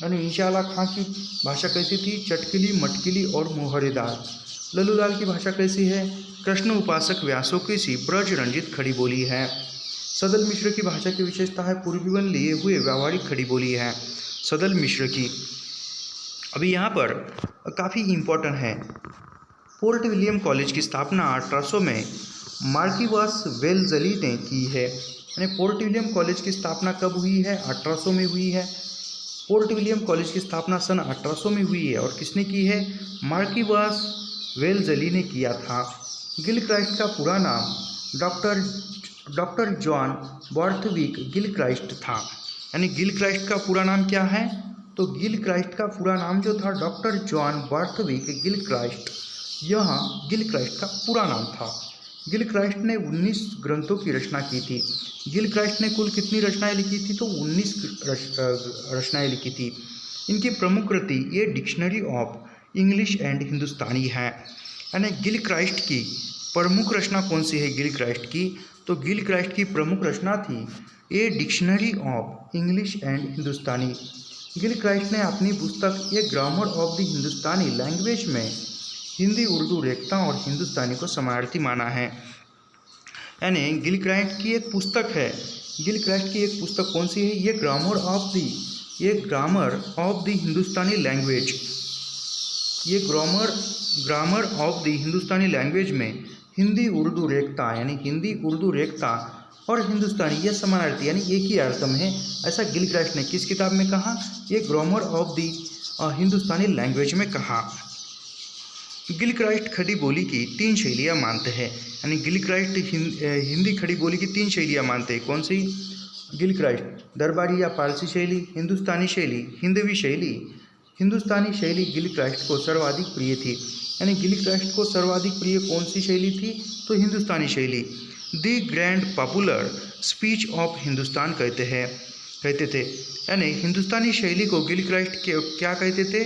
यानी इंशाअल्लाह खां की भाषा कैसी थी? चटकीली, मटकीली और मुहावरेदार। लल्लू लाल की भाषा कैसी है? कृष्ण उपासक व्यासों की सी ब्रज रंजित खड़ी बोली है। सदल मिश्र की भाषा की विशेषता है पूर्वीवन लिए हुए व्यावहारिक खड़ी बोली है सदल मिश्र की। अभी यहाँ पर काफ़ी इम्पोर्टेंट है, पोर्ट विलियम कॉलेज की स्थापना 1800 में मार्किवास वेल्जली ने की है। यानी पोर्ट विलियम कॉलेज की स्थापना कब हुई है? 1800 में हुई है। पोर्ट विलियम कॉलेज की स्थापना सन 1800 में हुई है और किसने की है? मार्किवास वेल्जली ने किया था। गिलक्राइस्ट का पूरा नाम डॉक्टर जॉन बॉर्थविक गिलक्राइस्ट था। यानी गिलक्राइस्ट का पूरा नाम क्या है? तो गिलक्राइस्ट का पूरा नाम जो था डॉक्टर जॉन बार्थविक गिलक्राइस्ट, यह गिलक्राइस्ट का पूरा नाम था। गिलक्राइस्ट ने 19 ग्रंथों की रचना की थी। गिलक्राइस्ट ने कुल कितनी रचनाएं लिखी थी? तो 19 रचनाएं लिखी थी। इनकी प्रमुख कृति ये डिक्शनरी ऑफ इंग्लिश एंड हिंदुस्तानी है। यानी गिलक्राइस्ट की प्रमुख रचना कौन सी है गिलक्राइस्ट की? तो गिलक्राइस्ट की प्रमुख रचना थी a dictionary of English and Hindustani. Gilchrist ने अपनी पुस्तक a grammar of the Hindustani language में हिंदी, उर्दू, रेख्ता और हिंदुस्तानी को समानार्थी माना है। यानी गिलक्राइस्ट की एक पुस्तक है, गिलक्राइस्ट की एक पुस्तक कौन सी है? ये grammar of the Hindustani language. ये grammar of the Hindustani language में हिंदी, उर्दू, रेख्ता, यानी हिंदी, उर्दू, रेख्ता और हिंदुस्तानी यह समानार्थी यानी एक ही अर्थ में है। ऐसा गिलक्राइस्ट ने किस किताब में कहा? ये grammar of the Hindustani language में कहा। गिलक्राइस्ट खड़ी बोली की 3 शैलियाँ मानते हैं। यानी गिलक्राइस्ट हिंदी खड़ी बोली की 3 शैलियाँ मानते हैं। कौन सी? गिलक्राइस्ट दरबारी या पारसी शैली, हिंदुस्तानी शैली, हिंदवी शैली। हिंदुस्तानी शैली गिलक्राइस्ट को सर्वाधिक प्रिय थी। यानी गिलक्राइस्ट को सर्वाधिक प्रिय कौन सी शैली थी? तो हिंदुस्तानी शैली। The grand popular speech of Hindustan कहते थे। यानी हिंदुस्तानी शैली को गिलक्राइस्ट क्या कहते थे?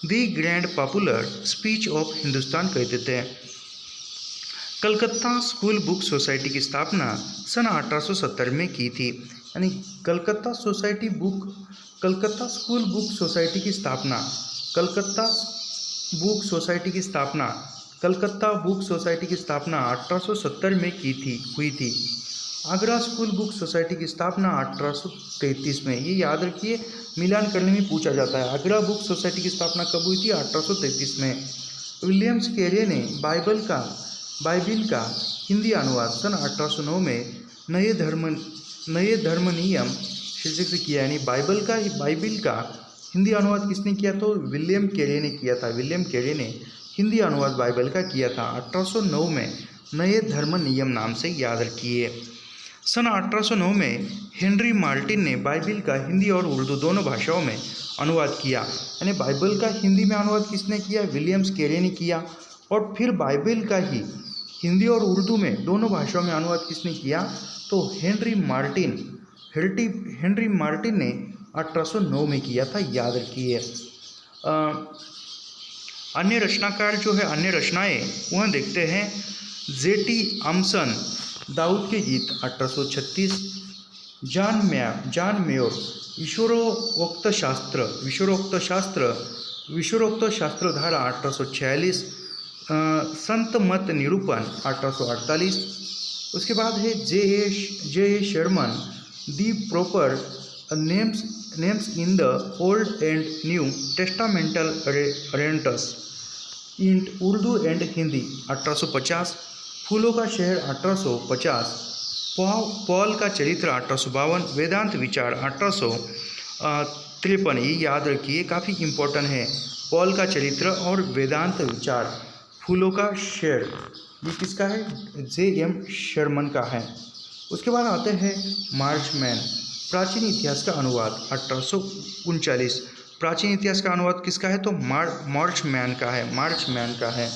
The grand popular speech of Hindustan कहते थे। कलकत्ता स्कूल बुक सोसाइटी की स्थापना सन 1870 में की थी। यानी कलकत्ता स्कूल बुक सोसाइटी की स्थापना, कलकत्ता बुक सोसाइटी की स्थापना 1870 में हुई थी। आगरा स्कूल बुक सोसाइटी की स्थापना 1833 में। ये याद रखिए, मिलान करने में पूछा जाता है। आगरा बुक सोसाइटी की स्थापना कब हुई थी? 1833 में। विलियम्स कैरे ने बाइबिल का हिंदी अनुवाद सन 1809 में नए धर्म नियम शीर्षक से किया। यानी बाइबिल का हिंदी अनुवाद किसने किया? तो विलियम कैरे ने किया था। विलियम कैरे ने हिंदी अनुवाद बाइबल का किया था 1809 में नए धर्म नियम नाम से, याद रखिए। सन 1809 में हेनरी मार्टिन ने बाइबिल का हिंदी और उर्दू दोनों भाषाओं में अनुवाद किया। यानी बाइबिल का हिंदी में अनुवाद किसने किया? विलियम्स कैरे ने किया। और फिर बाइबिल का ही हिंदी और उर्दू में दोनों भाषाओं में अनुवाद किसने किया? तो हेनरी मार्टिन ने 1809 में किया था, याद रखिए। अन्य रचनाकार जो है, अन्य रचनाएं वह देखते हैं। जेटी अम्सन दाऊद के गीत 1836, जॉन मेयर ईश्वरोक्त शास्त्र धारा 1846, संत मत निरूपण 1848। उसके बाद है J A Sherman the proper names in the old and new testamental rents in Urdu and Hindi 1850। फूलों का शहर 1850, पॉल का चरित्र 1852, वेदांत विचार 1853। ये याद रखिए, काफ़ी इम्पोर्टेंट है। पॉल का चरित्र और वेदांत विचार। फूलों का शहर ये किसका है? जे.एम. शर्मन का है। उसके बाद आते हैं मार्चमैन, प्राचीन इतिहास का अनुवाद 1839। प्राचीन इतिहास का अनुवाद किसका है? तो मार्चमैन का है।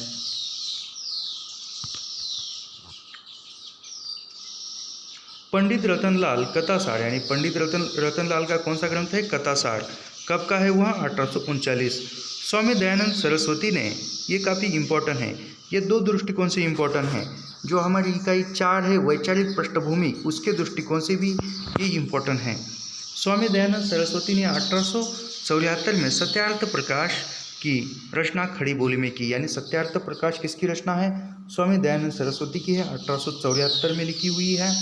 पंडित रतनलाल कथासार, यानी पंडित रतनलाल का कौन सा ग्रंथ है? कथासार। कब का है वह? 1839। स्वामी दयानंद सरस्वती ने, ये काफ़ी इम्पोर्टेंट है, ये 2 दृष्टिकोण से इम्पोर्टेंट है। जो हमारी इकाई 4 है वैचारिक पृष्ठभूमि, उसके दृष्टिकोण से भी ये इम्पोर्टेंट है। स्वामी दयानंद सरस्वती ने 1874 में सत्यार्थ प्रकाश की रचना खड़ी बोली में की। यानी सत्यार्थ प्रकाश किसकी रचना है? स्वामी दयानंद सरस्वती की है, 1874 में लिखी हुई है।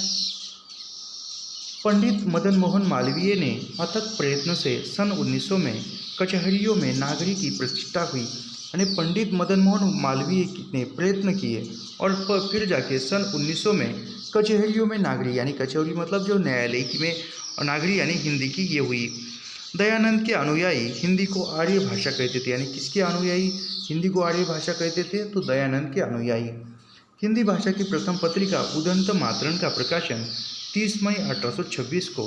पंडित मदन मोहन मालवीय ने अथक प्रयत्न से सन 1900 में कचहरियों में नागरी की प्रतिष्ठा हुई। यानी पंडित मदन मोहन मालवीय ने प्रयत्न किए और फिर जाके सन 1900 में कचहरियों में नागरी, यानी कचहरी मतलब जो न्यायालय की में नागरी यानी हिंदी की ये हुई। दयानंद के अनुयायी हिंदी को आर्य भाषा कहते थे। यानी किसके अनुयायी हिंदी को आर्य भाषा कहते थे? तो दयानंद के अनुयायी। हिंदी भाषा की प्रथम पत्रिका उदंत मातरण का प्रकाशन 30 मई 1826 को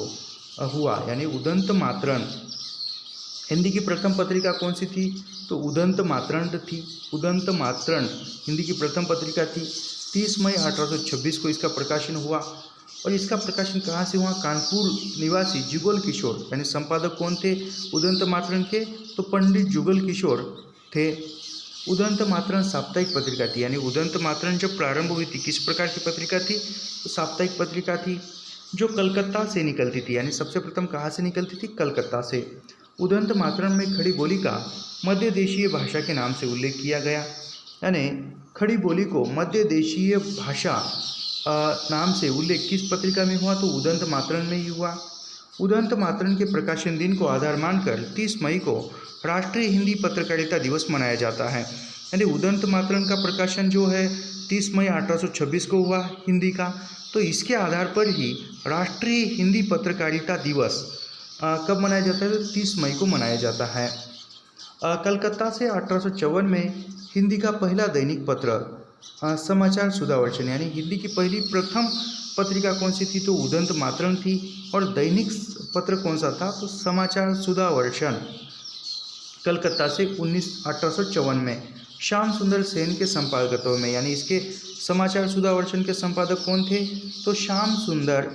हुआ, यानी उदंत मातरण। हिंदी की प्रथम पत्रिका कौन सी थी? तो उदंत मातरण थी। उदंत मातरण हिंदी की प्रथम पत्रिका थी। 30 मई 1826 को इसका प्रकाशन हुआ। और इसका प्रकाशन कहाँ से हुआ? कानपुर निवासी जुगल किशोर, यानी संपादक कौन थे उदंत मातरण के? तो पंडित जुगल किशोर थे। उदंत मातरण साप्ताहिक पत्रिका थी, यानी उदंत मातरण जब प्रारंभ हुई थी किस प्रकार की पत्रिका थी? तो साप्ताहिक पत्रिका थी, जो कलकत्ता से निकलती थी, यानी सबसे प्रथम कहाँ से निकलती थी? कलकत्ता से। उदंत मातरण में खड़ी बोली का मध्य देशीय भाषा के नाम से उल्लेख किया गया, यानी खड़ी बोली को मध्य देशीय भाषा नाम से उल्लेख किस पत्रिका में हुआ? तो उदंत मातरण में ही हुआ। उदंत मातरण के प्रकाशन दिन को आधार मानकर 30 मई को राष्ट्रीय हिंदी पत्रकारिता दिवस मनाया जाता है, यानी उदंत मातरण का प्रकाशन जो है 30 मई 1826 को हुआ हिंदी का, तो इसके आधार पर ही राष्ट्रीय हिंदी पत्रकारिता दिवस कब मनाया जाता है? तो 30 मई को मनाया जाता है। कलकत्ता से 1854 में हिंदी का पहला दैनिक पत्र समाचार सुधावर्षन, यानी हिंदी की पहली प्रथम पत्रिका कौन सी थी? तो उदंत मातरण थी। और दैनिक पत्र कौन सा था? तो समाचार सुधावर्षन, कलकत्ता से 1854 में श्याम सुंदर सेन के संपादकत्व में, यानी इसके समाचार सुधावर्षन के संपादक कौन थे? तो श्याम सुंदर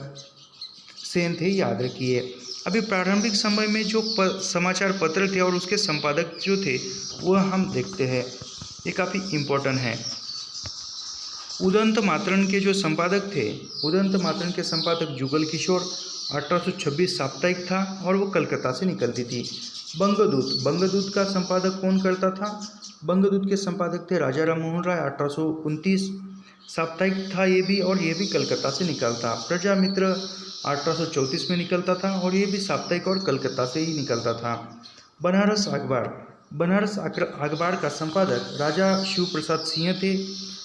सेन थे, याद रखिए। अभी प्रारंभिक समय में जो समाचार पत्र थे और उसके संपादक जो थे वह हम देखते हैं, ये काफ़ी इम्पोर्टेंट है। उदंत मातरण के जो संपादक थे, उदंत मातरण के संपादक जुगल किशोर, 1826 साप्ताहिक था और वो कलकत्ता से निकलती थी। बंगदूत, बंगदूत का संपादक कौन करता था? बंगदूत के संपादक थे राजा राम मोहन राय, 1829 साप्ताहिक था ये भी, और ये भी कलकत्ता से निकलता। प्रजामित्र 1834 में निकलता था और ये भी साप्ताहिक और कलकत्ता से ही निकलता था। बनारस अखबार, बनारस अखबार का संपादक राजा शिव प्रसाद सिंह थे,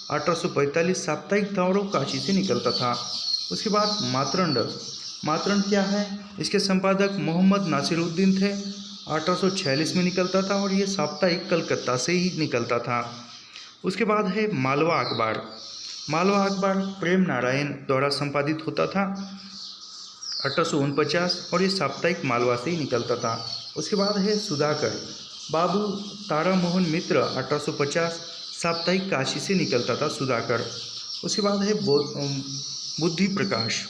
1845 साप्ताहिक था और वो काशी से निकलता था। उसके बाद मातरंड, मातरंड क्या है? इसके संपादक मोहम्मद नासिरुद्दीन थे, 1846 में निकलता था और ये साप्ताहिक कलकत्ता से ही निकलता था। उसके बाद है मालवा अखबार। मालवा अखबार प्रेम नारायण द्वारा संपादित होता था, 1849, और ये साप्ताहिक मालवा से ही निकलता था। उसके बाद है सुधाकर, बाबू तारा मोहन मित्र, 1850 साप्ताहिक काशी से निकलता था सुधाकर। उसके बाद है बुद्धि प्रकाश,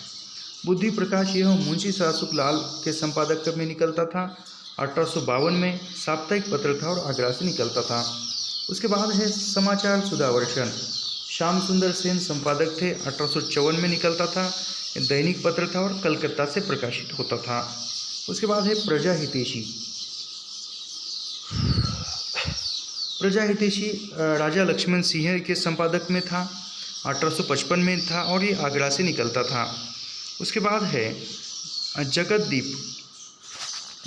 बुद्धि प्रकाश यह मुंशी सदासुख लाल के संपादक में निकलता था, 1852 में साप्ताहिक पत्र था और आगरा से निकलता था। उसके बाद है समाचार सुधावर्षन, श्याम सुंदर सेन संपादक थे, 1854 में निकलता था, दैनिक पत्र था और कलकत्ता से प्रकाशित होता था। उसके बाद है प्रजा हितैषी, प्रजा हितैषी राजा लक्ष्मण सिंह के संपादक में था, 1855 में था और ये आगरा से निकलता था। उसके बाद है जगतदीप,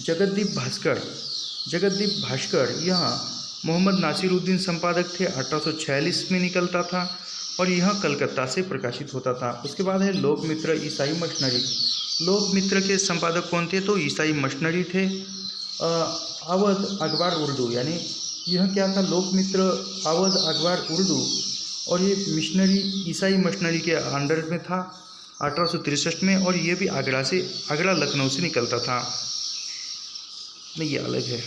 जगतदीप भास्कर, जगतदीप भास्कर यह मोहम्मद नासिरुद्दीन संपादक थे, 1846 में निकलता था और यह कलकत्ता से प्रकाशित होता था। उसके बाद है लोकमित्र ईसाई मशनरी, लोकमित्र के संपादक कौन थे? तो ईसाई मशनरी थे। अवध अखबार उर्दू, यानी यह क्या था? लोकमित्र अवध अखबार उर्दू, और ये मिशनरी ईसाई मशनरी के अंडर में था, 1863 में, और ये भी आगरा से, आगरा लखनऊ से निकलता था। नहीं, ये अलग है।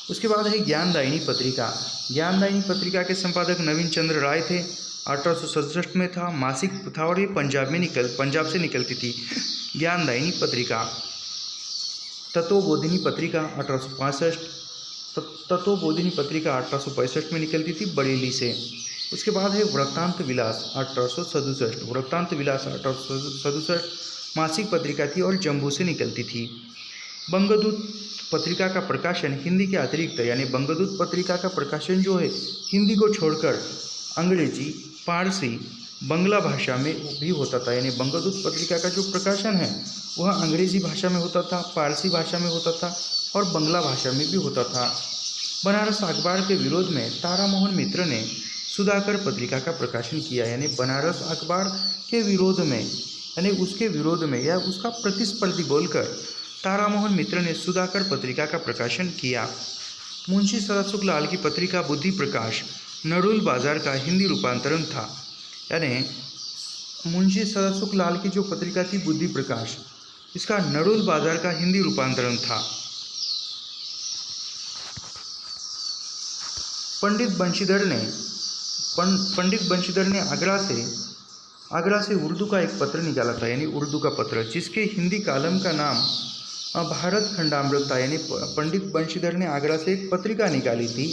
उसके बाद है ज्ञानदायिनी पत्रिका, ज्ञानदायिनी पत्रिका के संपादक नवीन चंद्र राय थे, 1867 में था, मासिक था और ये पंजाब से निकलती थी ज्ञानदायिनी पत्रिका। तत्वबोधिनी पत्रिका 1865, तत्वबोधिनी पत्रिका 1865 में निकलती थी बरेली से। उसके बाद है वृत्तांत विलास 1867, वृत्तांत विलास 1867 मासिक पत्रिका थी और जम्मू से निकलती थी। बंगदूत पत्रिका का प्रकाशन हिंदी के अतिरिक्त, यानी बंगदूत पत्रिका का प्रकाशन जो है हिंदी को छोड़कर अंग्रेजी, पारसी, बंगला भाषा में भी होता था, यानी बंगदूत पत्रिका का जो प्रकाशन है वह अंग्रेजी भाषा में होता था, पारसी भाषा में होता था और बंगला भाषा में भी होता था। बनारस अखबार के विरोध में तारामोहन मित्र ने सुधाकर पत्रिका का प्रकाशन किया, यानी बनारस अखबार के विरोध में, यानी उसके विरोध में या उसका प्रतिस्पर्धी बोलकर तारामोहन मित्र ने सुधाकर पत्रिका का प्रकाशन किया। मुंशी सदासुख लाल की पत्रिका बुद्धि प्रकाश नरुल बाजार का हिंदी रूपांतरण था, यानी मुंशी सदासुख लाल की जो पत्रिका थी बुद्धि प्रकाश, इसका नरुल बाजार का हिंदी रूपांतरण था। पंडित बंशीधर ने आगरा से उर्दू का एक पत्र निकाला था, यानी उर्दू का पत्र, जिसके हिंदी कालम का नाम भारत खंडामृत था। यानी पंडित बंशीधर ने आगरा से एक पत्रिका निकाली थी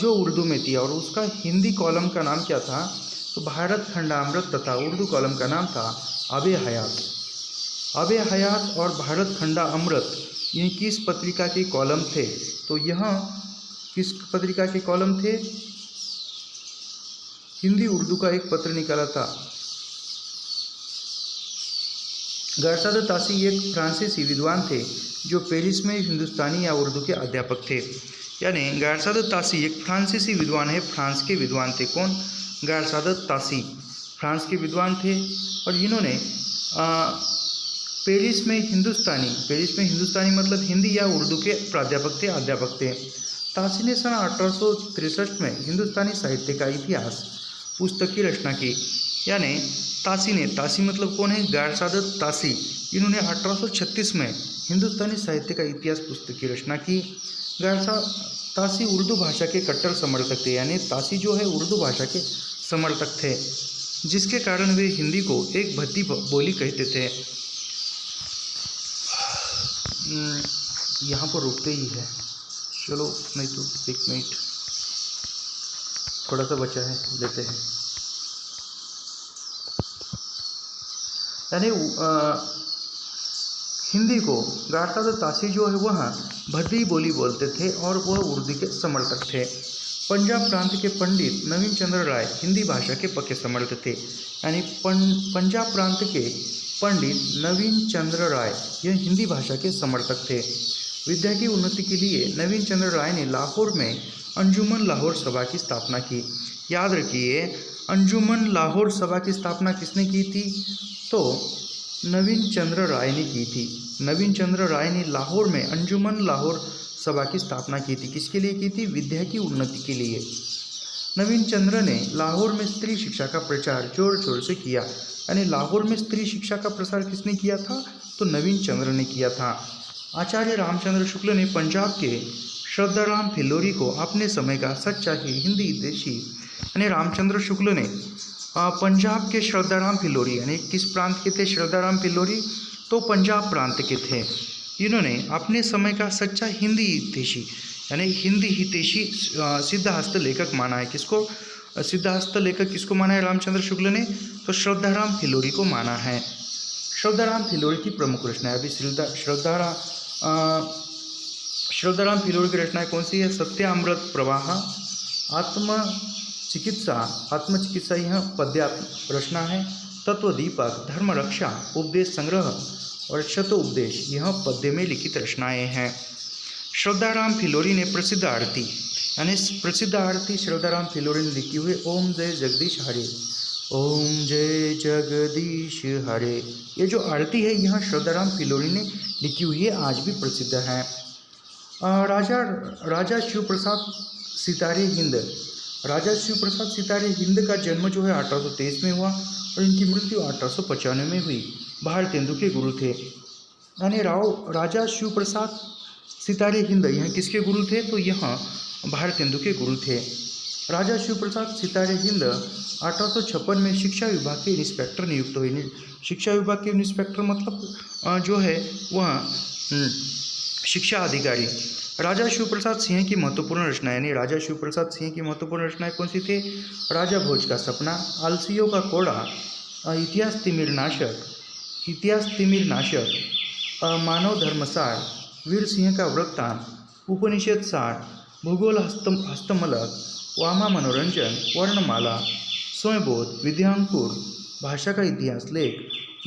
जो उर्दू में थी, और उसका हिंदी कॉलम का नाम क्या था, तो भारत खंडामृत, तथा उर्दू कॉलम का नाम था आबे हयात और भारत खंडा अमृत। ये किस पत्रिका के कॉलम थे, तो यह किस पत्रिका के कॉलम थे, हिंदी उर्दू का एक पत्र निकाला था। गारसाद तासी एक फ्रांसीसी विद्वान थे जो पेरिस में हिंदुस्तानी या उर्दू के अध्यापक थे। यानी गारसाद तासी एक फ्रांसीसी विद्वान है, फ्रांस के विद्वान थे। कौन? गारसाद तासी फ्रांस के विद्वान थे, और इन्होंने पेरिस में हिंदुस्तानी मतलब हिंदी या उर्दू के प्राध्यापक थे, अध्यापक थे। तासी ने सन 1863 में हिंदुस्तानी साहित्य का इतिहास पुस्तक की रचना की। यानी तासी मतलब कौन है? गारसाद तासी। इन्होंने 1836 में हिंदुस्तानी साहित्य का इतिहास पुस्तक की रचना की। गारसाद तासी उर्दू भाषा के कट्टर समर्थक थे, यानी तासी जो है उर्दू भाषा के समर्थक थे, जिसके कारण वे हिंदी को एक भद्दी बोली कहते थे। यहाँ पर रुकते ही है, चलो नहीं तो 1 मिनट थोड़ा सा बचा है, लेते हैं। यानी हिंदी को गारसाद तासी जो है वह भद्दी बोली बोलते थे और वह उर्दू के समर्थक थे। पंजाब प्रांत के पंडित नवीन चंद्र राय हिंदी भाषा के पक्के समर्थक थे। यानी पंजाब प्रांत के पंडित नवीन चंद्र राय यह हिंदी भाषा के समर्थक थे। विद्या की उन्नति के लिए नवीन चंद्र राय ने लाहौर में अंजुमन लाहौर सभा की स्थापना की। याद रखिए, अंजुमन लाहौर सभा की स्थापना किसने की थी? तो नवीन चंद्र राय ने की थी। नवीन चंद्र राय ने लाहौर में अंजुमन लाहौर सभा की स्थापना की थी। किसके लिए की थी? विद्या की उन्नति के लिए। नवीन चंद्र ने लाहौर में स्त्री शिक्षा का प्रचार जोर शोर से किया। यानी लाहौर में स्त्री शिक्षा का प्रसार किसने किया था? तो नवीन चंद्र ने किया था। आचार्य रामचंद्र शुक्ल ने पंजाब के श्रद्धाराम फिल्लोरी को अपने समय का सच्चा हिंदी हितैषी, यानी रामचंद्र शुक्ल ने पंजाब के श्रद्धाराम फिल्लोरी, यानी किस प्रांत के थे श्रद्धाराम फिल्लोरी? तो पंजाब प्रांत के थे। इन्होंने अपने समय का सच्चा हिंदी हितैषी, यानी हिंदी हितैषी सिद्धहस्त लेखक माना है। किसको सिद्धहस्त लेखक किसको माना है रामचंद्र शुक्ल ने? तो श्रद्धाराम फिल्लोरी को माना है। श्रद्धाराम फिल्लोरी की प्रमुख रचनाएं, अभी श्रद्धाराम फिल्लोरी की रचनाएं कौन सी है? सत्यामृत प्रवाह, आत्मचिकित्सा यह पद्यात्मक रचना है। तत्वदीपक, धर्म रक्षा, उपदेश संग्रह और शतोपदेश यह पद्य में लिखित रचनाएं हैं। श्रद्धाराम फिल्लोरी ने प्रसिद्ध आरती, यानी प्रसिद्ध आरती श्रद्धाराम फिल्लोरी ने लिखी हुई ओम जय जगदीश हरे, ओम जय जगदीश हरे। ये जो आरती है यह श्रद्धाराम फिल्लोरी ने लिखी हुई है, आज भी प्रसिद्ध है। राजा शिवप्रसाद सितारे हिंद, राजा शिवप्रसाद सितारे हिंद का जन्म जो है 1823 में हुआ और इनकी मृत्यु 1895 में हुई। भारतेंदु के गुरु थे। यानी राजा शिवप्रसाद सितारे हिंद यह किसके गुरु थे? तो यह भारतेंदु के गुरु थे। राजा शिवप्रसाद सितारे हिंद 1856 में शिक्षा विभाग के इंस्पेक्टर नियुक्त हुए। शिक्षा विभाग के इंस्पेक्टर मतलब जो है वह शिक्षा अधिकारी। राजा शिवप्रसाद सिंह की महत्वपूर्ण रचना, यानी राजा शिवप्रसाद सिंह की महत्वपूर्ण रचनाएं कौन सी थे? राजा भोज का सपना, आलसियों का कोड़ा, इतिहास तिमिर नाशक, मानव धर्मसार, वीर सिंह का वृत्तांत, उपनिषद सार, भूगोल हस्तमलक, वामा मनोरंजन, वर्णमाला, स्वयंबोध, विद्यांकुर, भाषा का इतिहास लेख,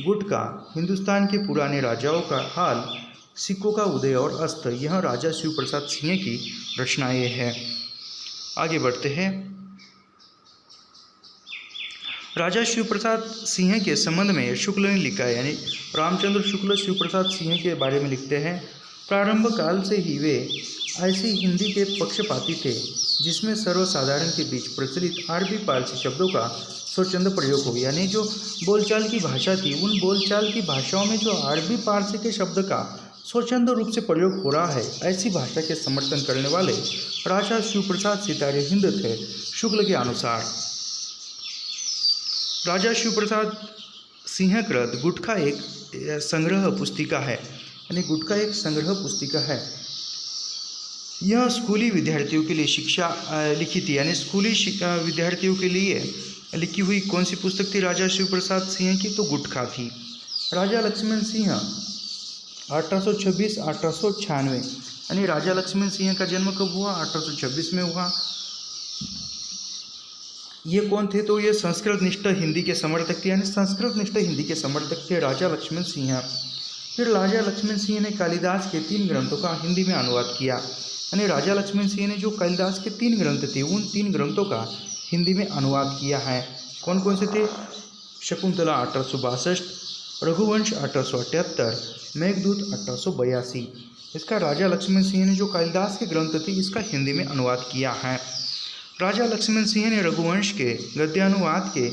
गुटका, हिंदुस्तान के पुराने राजाओं का हाल, सिक्कों का उदय और अस्त, यह राजा शिवप्रसाद सिंह की रचनाएं हैं। आगे बढ़ते हैं। राजा शिवप्रसाद सिंह के संबंध में शुक्ल ने लिखा है, यानी रामचंद्र शुक्ल शिवप्रसाद सिंह के बारे में लिखते हैं। प्रारंभ काल से ही वे ऐसी हिंदी के पक्षपाती थे जिसमें सर्वसाधारण के बीच प्रचलित अरबी पारसी शब्दों का स्वच्छंद प्रयोग हो, यानी जो बोलचाल की भाषा थी उन बोलचाल की भाषाओं में जो अरबी फारसी के शब्द का स्वच्छंद रूप से प्रयोग हो रहा है, ऐसी भाषा के समर्थन करने वाले राजा शिवप्रसाद सितारे हिंद थे। शुक्ल के अनुसार राजा शिवप्रसाद सिंहकृत गुटखा एक संग्रह पुस्तिका है, यानी गुटखा एक संग्रह पुस्तिका है। यह स्कूली विद्यार्थियों के लिए शिक्षा लिखी थी, यानी स्कूली विद्यार्थियों के लिए लिखी हुई कौन सी पुस्तक थी राजा शिवप्रसाद सिंह की? तो गुटखा थी। राजा लक्ष्मण सिंह 1826-1896, यानी राजा लक्ष्मण सिंह का जन्म कब हुआ? 1826 में हुआ। ये कौन थे? तो ये संस्कृत निष्ठ हिंदी के समर्थक थे, यानी संस्कृत निष्ठ हिंदी के समर्थक थे राजा लक्ष्मण सिंह। फिर राजा लक्ष्मण सिंह ने कालिदास के 3 ग्रंथों का हिंदी में अनुवाद किया, यानी राजा लक्ष्मण सिंह ने जो कालिदास के 3 ग्रंथ थे उन 3 ग्रंथों का हिंदी में अनुवाद किया है। कौन कौन से थे? शकुंतला 1862, रघुवंश 1878, मेघदूत 1882। इसका राजा लक्ष्मण सिंह ने जो कालिदास के ग्रंथ थे इसका हिंदी में अनुवाद किया है। राजा लक्ष्मण सिंह ने रघुवंश के गद्यानुवाद के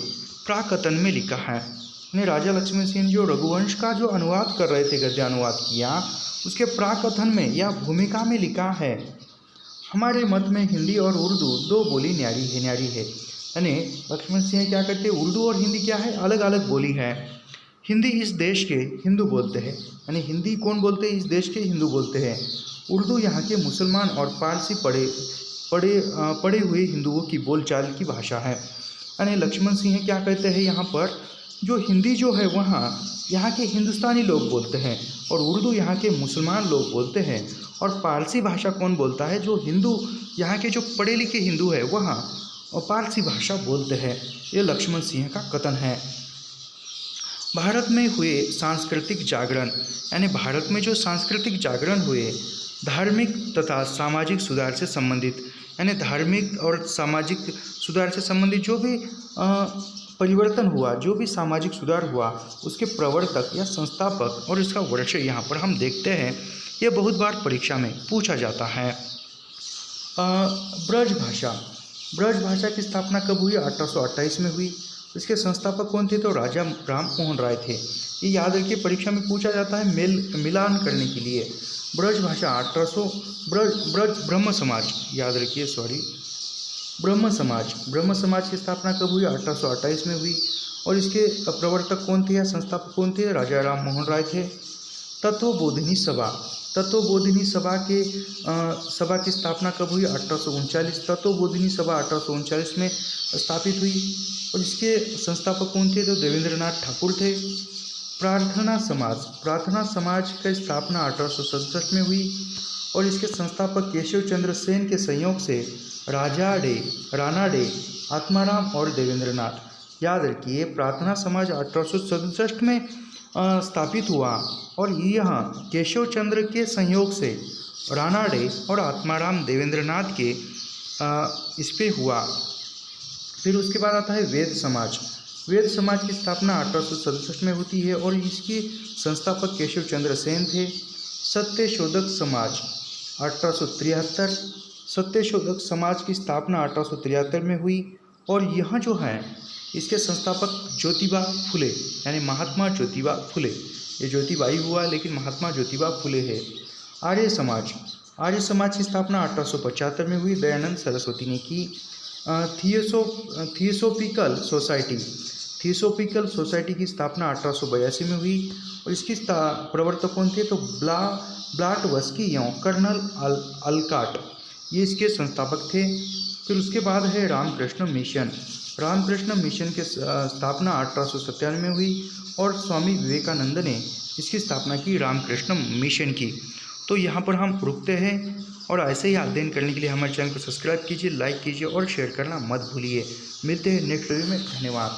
प्राकथन में लिखा है, यानी राजा लक्ष्मण सिंह जो रघुवंश का जो अनुवाद कर रहे थे, गद्यानुवाद किया, उसके प्राकथन में या भूमिका में लिखा है, हमारे मत में हिंदी और उर्दू 2 बोली न्यारी है। यानी लक्ष्मण सिंह क्या करते हैं? उर्दू और हिंदी क्या है? अलग अलग बोली है। हिंदी इस देश के हिंदू बोलते हैं, यानी हिंदी कौन बोलते हैं? इस देश के हिंदू बोलते हैं। उर्दू यहाँ के मुसलमान और पारसी पढ़े हुए हिंदुओं की बोलचाल की भाषा है। यानी लक्ष्मण सिंह क्या कहते हैं यहाँ पर? जो हिंदी जो है वहाँ यहाँ के हिंदुस्तानी लोग बोलते हैं और उर्दू यहाँ के मुसलमान लोग बोलते हैं, और पारसी भाषा कौन बोलता है? जो हिंदू यहाँ के जो पढ़े लिखे हिंदू है वहाँ और पारसी भाषा बोलते हैं। ये लक्ष्मण सिंह का कथन है। भारत में हुए सांस्कृतिक जागरण, यानी भारत में जो सांस्कृतिक जागरण हुए धार्मिक तथा सामाजिक सुधार से संबंधित, यानी धार्मिक और सामाजिक सुधार से संबंधित जो भी परिवर्तन हुआ, जो भी सामाजिक सुधार हुआ, उसके प्रवर्तक या संस्थापक और इसका वर्ष यहाँ पर हम देखते हैं। ये बहुत बार परीक्षा में पूछा जाता है। ब्रज भाषा की स्थापना कब हुई? 1828 में हुई। इसके संस्थापक कौन थे? तो राजा राम मोहन राय थे। ये याद रखिए, परीक्षा में पूछा जाता है मिलान करने के लिए। ब्रज भाषा 1800 ब्रह्म समाज, याद रखिए, ब्रह्म समाज की स्थापना कब हुई? 1828 में हुई। और इसके प्रवर्तक कौन थे या संस्थापक कौन थे? राजा राम मोहन राय थे। तत्वबोधिनी सभा की स्थापना कब हुई? 1839। तत्वबोधिनी सभा 1839 में स्थापित हुई और इसके संस्थापक कौन थे? तो देवेंद्रनाथ ठाकुर थे। प्रार्थना समाज की स्थापना 1867 में हुई और इसके संस्थापक केशव चंद्र सेन के संयोग से राणा डे, आत्माराम और देवेंद्रनाथ। याद रखिए, प्रार्थना समाज 1867 में स्थापित हुआ और यह केशव चंद्र के संयोग से राणा डे और आत्माराम देवेंद्रनाथ के इस पे हुआ। फिर उसके बाद आता है वेद समाज की स्थापना 1867 में होती है और इसकी संस्थापक केशव चंद्र सेन थे। सत्यशोधक समाज 1873, सत्यशोधक समाज की स्थापना 1873 में हुई और यह जो है इसके संस्थापक ज्योतिबा फुले, यानी महात्मा ज्योतिबा फुले। ये ज्योतिबाई हुआ लेकिन महात्मा ज्योतिबा फुले है। आर्य समाज की स्थापना 1875 में हुई, दयानंद सरस्वती ने की। थियोसोफिकल सोसाइटी की स्थापना 1882 में हुई और इसकी प्रवर्तक कौन थे? तो ब्लाटवस्की एवं कर्नल अलकाट, ये इसके संस्थापक थे। फिर उसके बाद है रामकृष्ण मिशन की स्थापना 1897 में हुई और स्वामी विवेकानंद ने इसकी स्थापना की, रामकृष्ण मिशन की। तो यहाँ पर हम रुकते हैं और ऐसे ही अध्ययन करने के लिए हमारे चैनल को सब्सक्राइब कीजिए, लाइक कीजिए और शेयर करना मत भूलिए। मिलते हैं नेक्स्ट वीडियो में। धन्यवाद।